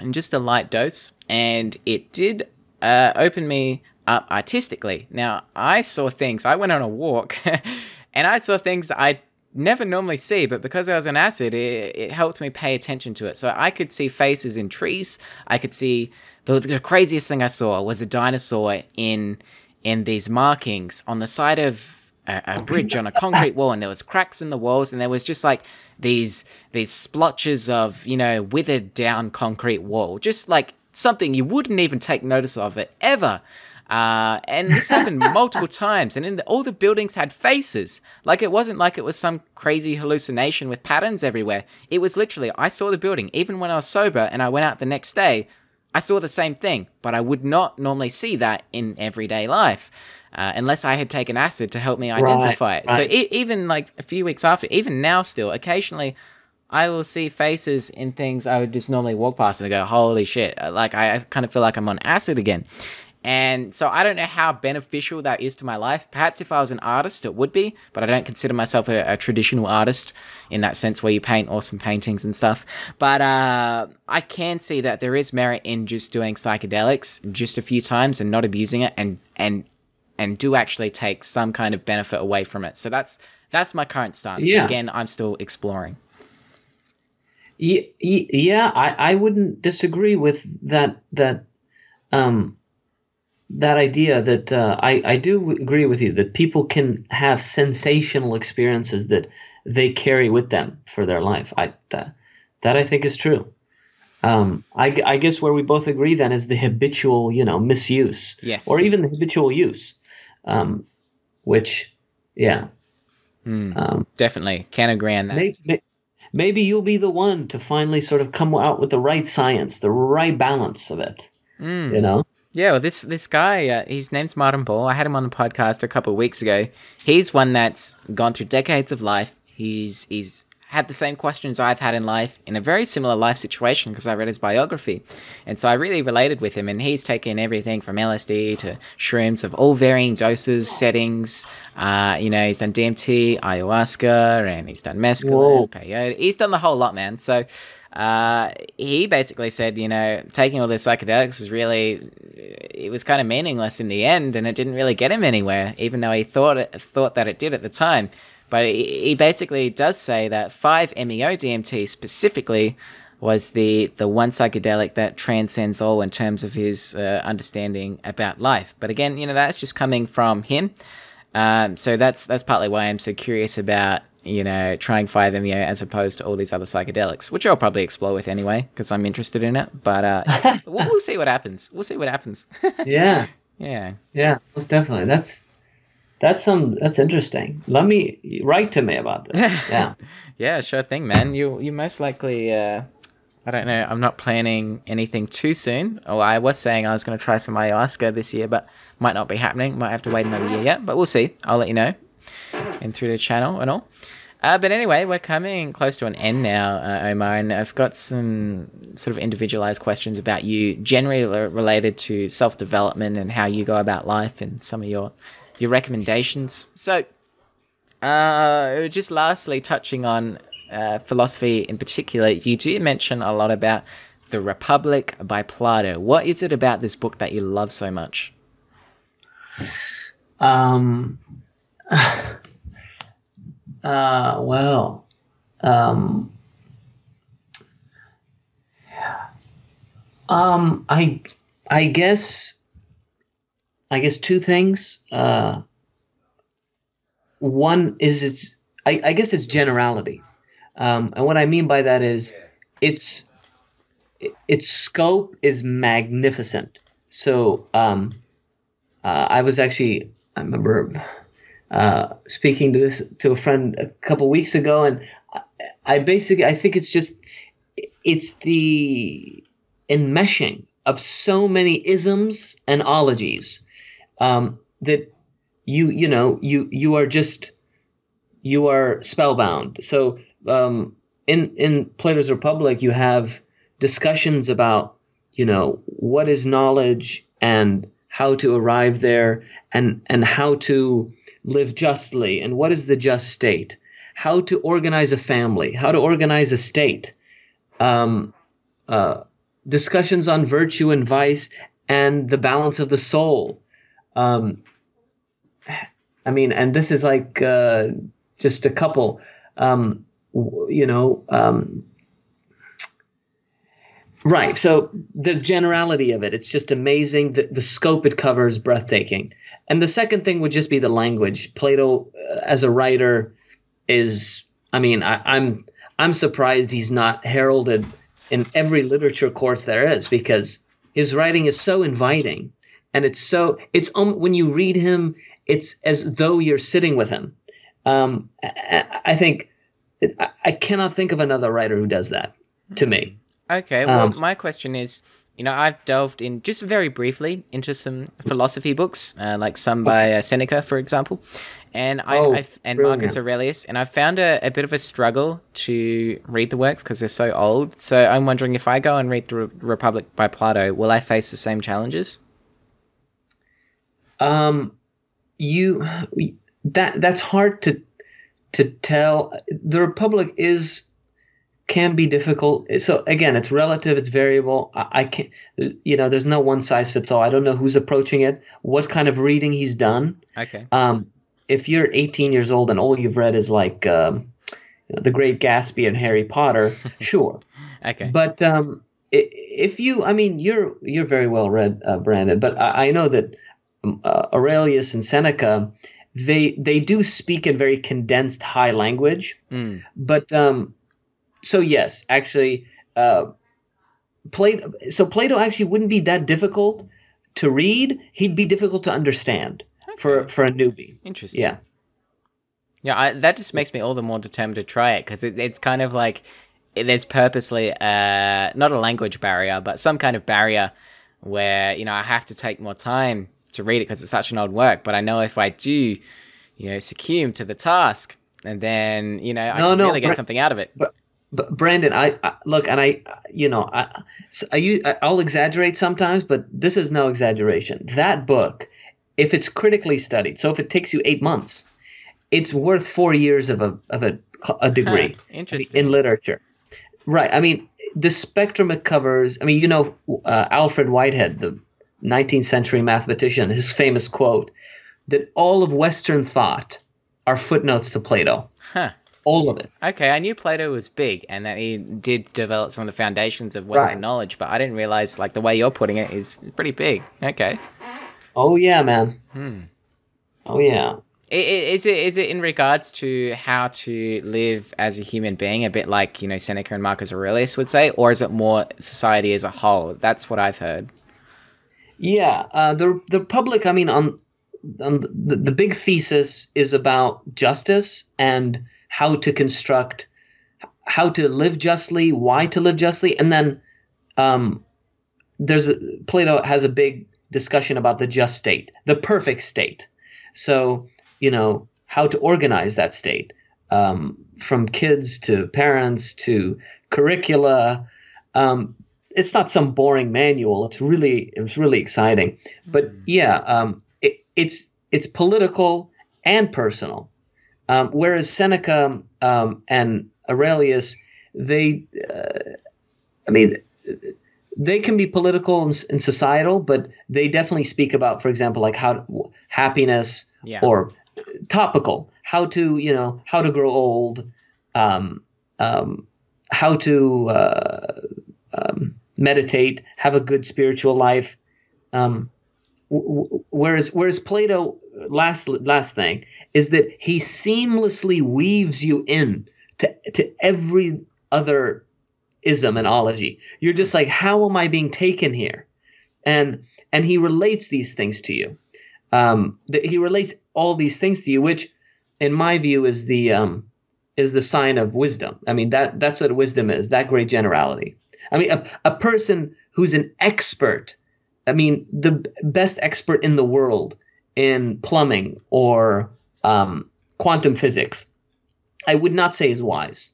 in just a light dose, and it did open me up artistically. Now, I saw things. I went on a walk, and I saw things I never normally see, but because I was on acid, it helped me pay attention to it. So I could see faces in trees. I could see the craziest thing I saw was a dinosaur in these markings on the side of a bridge on a concrete wall, and there was cracks in the walls, and there was just like these splotches of withered down concrete wall, just like something you wouldn't even take notice of it ever. And this happened multiple times, and all the buildings had faces. Like, it wasn't like it was some crazy hallucination with patterns everywhere. It was literally, I saw the building. Even when I was sober and I went out the next day, I saw the same thing, but I would not normally see that in everyday life. Unless I had taken acid to help me identify it. So even like a few weeks after, even now still, occasionally I will see faces in things I would just normally walk past and I go, holy shit. Like, I kind of feel like I'm on acid again. And so I don't know how beneficial that is to my life. Perhaps if I was an artist, it would be, but I don't consider myself a traditional artist in that sense where you paint awesome paintings and stuff. But I can see that there is merit in just doing psychedelics just a few times and not abusing it and do actually take some kind of benefit away from it. So that's my current stance. Yeah. But again, I'm still exploring. Yeah, I wouldn't disagree with that idea that I do agree with you that people can have sensational experiences that they carry with them for their life. That I think is true. I guess where we both agree then is the habitual, misuse, yes, or even the habitual use, which, definitely can agree on that. Maybe you'll be the one to finally sort of come out with the right science, the right balance of it. Yeah, well, this guy, his name's Martin Ball. I had him on the podcast a couple of weeks ago. He's one that's gone through decades of life. He's had the same questions I've had in life in a very similar life situation because I read his biography. And so I really related with him, and he's taken everything from LSD to shrooms of all varying doses, settings. He's done DMT, ayahuasca, and he's done mescaline, peyote. He's done the whole lot, man. So he basically said, taking all the psychedelics was really, it was kind of meaningless in the end, and it didn't really get him anywhere, even though he thought that it did at the time. But he basically does say that 5-MeO-DMT specifically was the one psychedelic that transcends all in terms of his understanding about life. But again, that's just coming from him. So that's partly why I'm so curious about, trying 5-MeO as opposed to all these other psychedelics, which I'll probably explore with anyway, because I'm interested in it. But we'll see what happens. We'll see what happens. Yeah. Yeah. Yeah, most definitely. That's interesting. Write to me about this. Yeah. Yeah, sure thing, man. You most likely, I don't know, I'm not planning anything too soon. Oh, I was saying I was going to try some ayahuasca this year, but might not be happening. Might have to wait another year yet, but we'll see. I'll let you know, and through the channel and all. But anyway, we're coming close to an end now, Omar, and I've got some sort of individualized questions about you, generally related to self-development and how you go about life and some of your recommendations. So, just lastly, touching on philosophy in particular, you do mention a lot about The Republic by Plato. What is it about this book that you love so much? Well, I guess two things. One is I guess it's generality. And what I mean by that is its scope is magnificent. So I remember speaking to a friend a couple weeks ago, and I think it's the enmeshing of so many isms and ologies that you are spellbound. So in Plato's Republic, you have discussions about what is knowledge and how to arrive there, and how to live justly, and what is the just state, how to organize a family, how to organize a state, discussions on virtue and vice and the balance of the soul. And this is like just a couple, right. So the generality of it, it's just amazing. The scope it covers, breathtaking. And the second thing would just be the language. Plato, as a writer, is, I'm surprised he's not heralded in every literature course there is, because his writing is so inviting, and when you read him, it's as though you're sitting with him. I think I cannot think of another writer who does that to me. Okay, well, my question is, I've delved in just very briefly into some philosophy books, like some by Seneca, for example, and Marcus Aurelius, and I've found a bit of a struggle to read the works because they're so old. So I'm wondering, if I go and read The Republic by Plato, will I face the same challenges? That's hard to tell. The Republic can be difficult. So again, it's relative, it's variable. I can't, there's no one size fits all. I don't know who's approaching it, what kind of reading he's done. Okay. If you're 18 years old and all you've read is like The Great Gatsby and Harry Potter, sure. Okay. But if you're very well read, Brandon. But I know that Aurelius and Seneca, they do speak in very condensed high language. But so yes, actually, Plato actually wouldn't be that difficult to read. He'd be difficult to understand for a newbie. Interesting. Yeah. Yeah, that just makes me all the more determined to try it, because it's kind of like there's purposely not a language barrier, but some kind of barrier where I have to take more time to read it because it's such an old work. But I know if I do, succumb to the task, and then I can really get something out of it. But Brandon, I'll exaggerate sometimes, but this is no exaggeration. That book, if it's critically studied, so if it takes you 8 months, it's worth 4 years of a degree Interesting. in literature. Right. the spectrum it covers. I mean, Alfred Whitehead, the 19th century mathematician, his famous quote that all of Western thought are footnotes to Plato. Huh. All of it. Okay, I knew Plato was big and that he did develop some of the foundations of Western knowledge, but I didn't realize like the way you're putting it is pretty big. Okay. Oh yeah, man. Oh yeah. Is it in regards to how to live as a human being, a bit like, Seneca and Marcus Aurelius would say, or is it more society as a whole? That's what I've heard. Yeah, the public. I mean, on the big thesis is about justice and how to construct, how to live justly, why to live justly, and then Plato has a big discussion about the just state, the perfect state. So, how to organize that state, from kids to parents to curricula. It's not some boring manual. It's really exciting. But yeah, it's political and personal. Whereas Seneca and Aurelius, they can be political and societal, but they definitely speak about, for example, like happiness, or topical, how to grow old, how to meditate, have a good spiritual life. Whereas Plato, last thing is that he seamlessly weaves you in to every other ism and ology. You're just like, how am I being taken here? And he relates these things to you. He relates all these things to you, which, in my view, is the sign of wisdom. I mean, that's what wisdom is. That great generality. I mean, a person who's an expert. I mean, the best expert in the world in plumbing or quantum physics, I would not say is wise.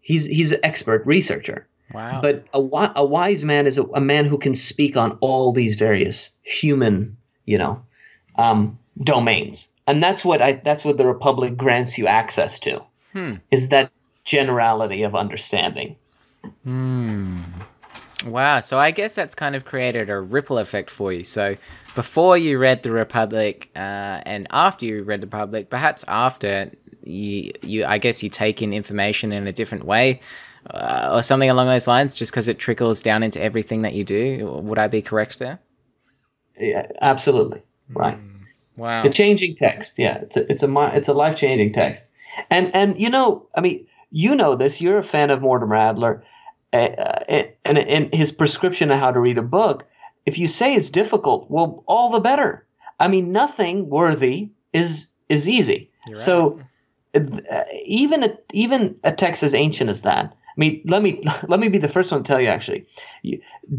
He's an expert researcher. Wow. But a wise man is a man who can speak on all these various human, domains, and that's what the Republic grants you access to. Is that generality of understanding. Wow. So I guess that's kind of created a ripple effect for you. So before you read the Republic, and after you read the Republic, perhaps after you I guess you take in information in a different way, or something along those lines, just because it trickles down into everything that you do. Would I be correct there? Yeah, absolutely. Right. Wow. It's a changing text. Yeah, it's a life-changing text. And I mean, this. You're a fan of Mortimer Adler, and in his prescription of how to read a book. If you say it's difficult, well, all the better. I mean, nothing worthy is easy. You're so even a text as ancient as that. I mean, let me be the first one to tell you, actually,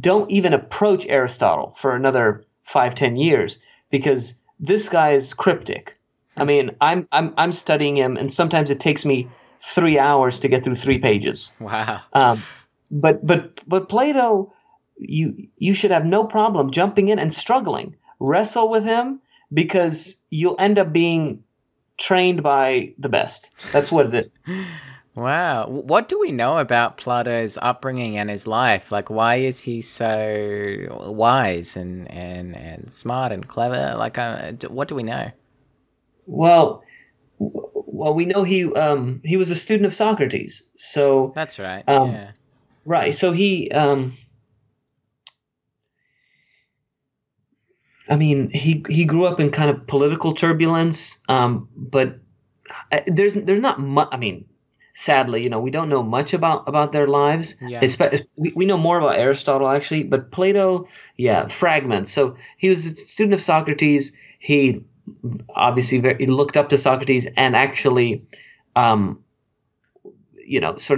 don't even approach Aristotle for another 5-10 years, because this guy is cryptic. I mean, I'm studying him, and sometimes it takes me 3 hours to get through 3 pages. Wow. But Plato, you should have no problem jumping in and struggling. Wrestle with him, because you'll end up being trained by the best. That's what it is. Wow. What do we know about Plato's upbringing and his life? Like, why is he so wise and smart and clever? Like, what do we know? Well, we know he was a student of Socrates. So that's right. Yeah. Right. So he he grew up in kind of political turbulence, but there's not much. I mean, sadly, we don't know much about their lives. Yeah. We know more about Aristotle, actually, but Plato, fragments. So he was a student of Socrates. He obviously he looked up to Socrates and actually, sort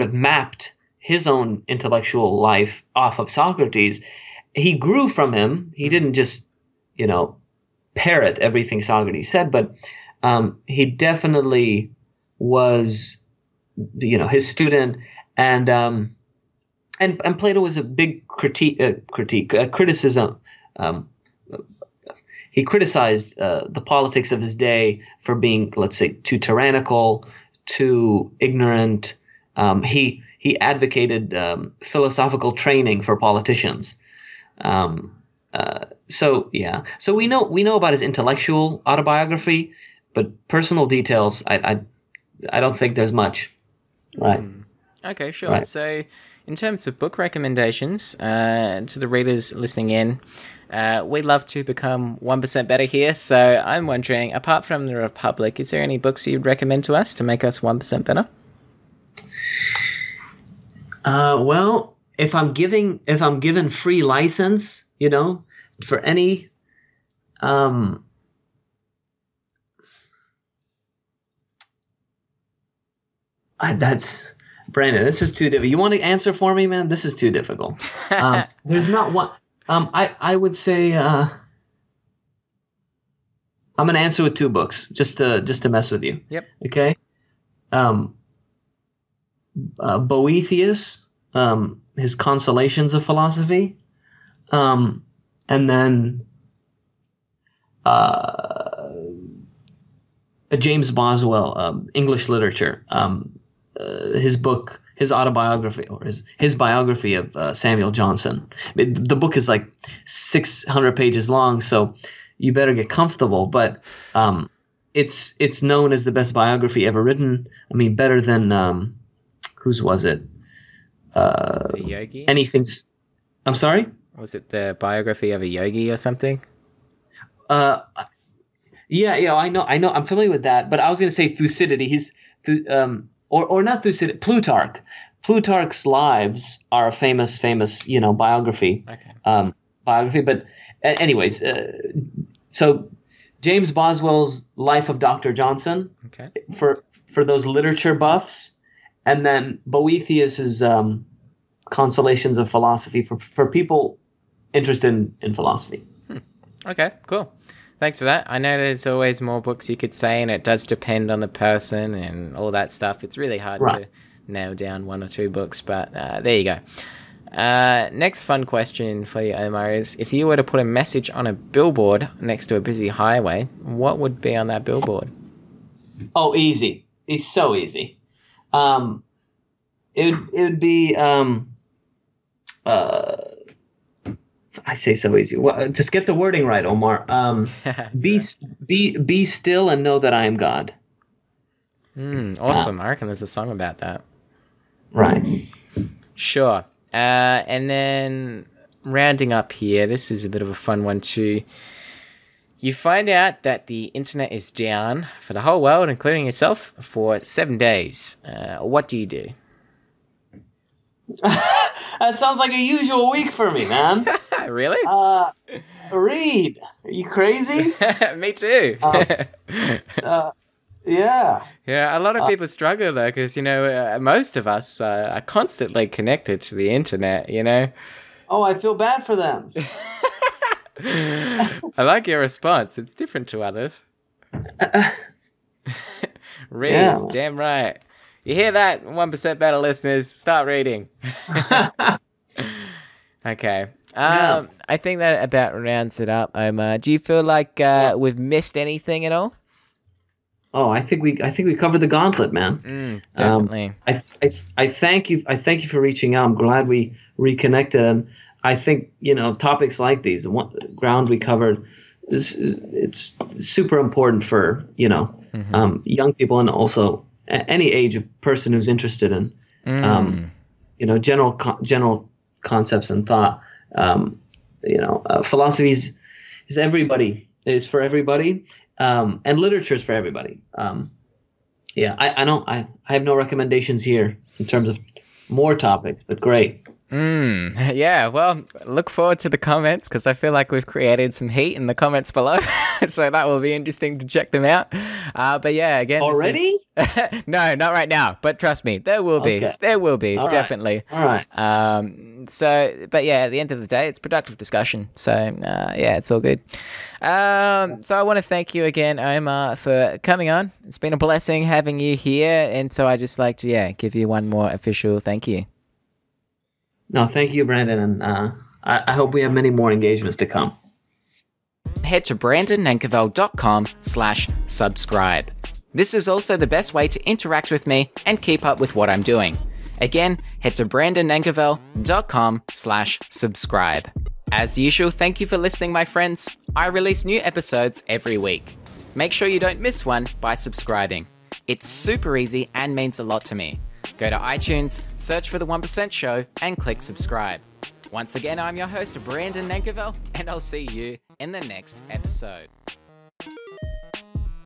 of mapped his own intellectual life off of Socrates. He grew from him. He didn't just, parrot everything Socrates said, but he definitely was, his student, and Plato was a big criticism. He criticized the politics of his day for being, let's say, too tyrannical, too ignorant, He advocated philosophical training for politicians. So we know about his intellectual autobiography, but personal details, I don't think there's much. Right. Okay, sure. Right. So, in terms of book recommendations, to the readers listening in, we'd love to become 1% better here. So, I'm wondering, apart from The Republic, is there any books you'd recommend to us to make us 1% better? Well, if I'm given free license, for any, that's Brandon. This is too difficult. You want to answer for me, man? This is too difficult. There's not one. I would say I'm gonna answer with two books just to mess with you. Yep. Okay. Boethius, his Consolations of Philosophy, and then James Boswell, English Literature, his autobiography, or his biography of Samuel Johnson. The book is like 600 pages long, so you better get comfortable. But it's known as the best biography ever written. I mean, better than whose was it? The yogi? Anything's. I'm sorry? Was it the biography of a yogi or something? Yeah, I know. I'm familiar with that, but I was going to say Thucydides. Or not Thucydides. Plutarch's Lives are a famous, biography. Okay. Biography, but anyways, so James Boswell's Life of Dr. Johnson. Okay. For those literature buffs, and then Boethius's Consolations of Philosophy for people interested in philosophy. Okay, cool. Thanks for that. I know there's always more books you could say, and it does depend on the person and all that stuff. It's really hard to nail down one or two books, but there you go. Next fun question for you, Omar, is if you were to put a message on a billboard next to a busy highway, what would be on that billboard? Oh, easy. It's so easy. It would be I say so easy. Well, just get the wording right, Omar. Be still and know that I am God. Awesome. I reckon there's a song about that. Right. Sure. And then rounding up here, this is a bit of a fun one too. You find out that the internet is down for the whole world, including yourself, for 7 days. What do you do? That sounds like a usual week for me, man. Really? Reed, are you crazy? Me too. Yeah. Yeah, a lot of people struggle though, because most of us are constantly connected to the internet. Oh, I feel bad for them. I like your response. It's different to others. Read, yeah. Damn right. You hear that, 1% better listeners? Start reading. Okay. I think that about rounds it up, Omar. Do you feel like we've missed anything at all? Oh, I think we covered the gauntlet, man. Definitely. I thank you. I thank you for reaching out. I'm glad we reconnected. And I think topics like these, the ground we covered, it's super important for young people and also any age of person who's interested in general concepts and thought. Philosophy is for everybody, and literature is for everybody. I have no recommendations here in terms of more topics, but great. Yeah, well, look forward to the comments because I feel like we've created some heat in the comments below. So that will be interesting to check them out. But yeah, again. Already? No, not right now. But trust me, there will be. Okay. There will be, all definitely. Right. All right. But yeah, at the end of the day, it's productive discussion. So yeah, it's all good. So I want to thank you again, Omar, for coming on. It's been a blessing having you here. And so I just like to, give you one more official thank you. No, thank you, Brandon, and I hope we have many more engagements to come. Head to brandonnankivell.com/subscribe. This is also the best way to interact with me and keep up with what I'm doing. Again, head to brandonnankivell.com/subscribe. As usual, thank you for listening, my friends. I release new episodes every week. Make sure you don't miss one by subscribing. It's super easy and means a lot to me. Go to iTunes, search for The 1% Show, and click subscribe. Once again, I'm your host, Brandon Nankivell, and I'll see you in the next episode.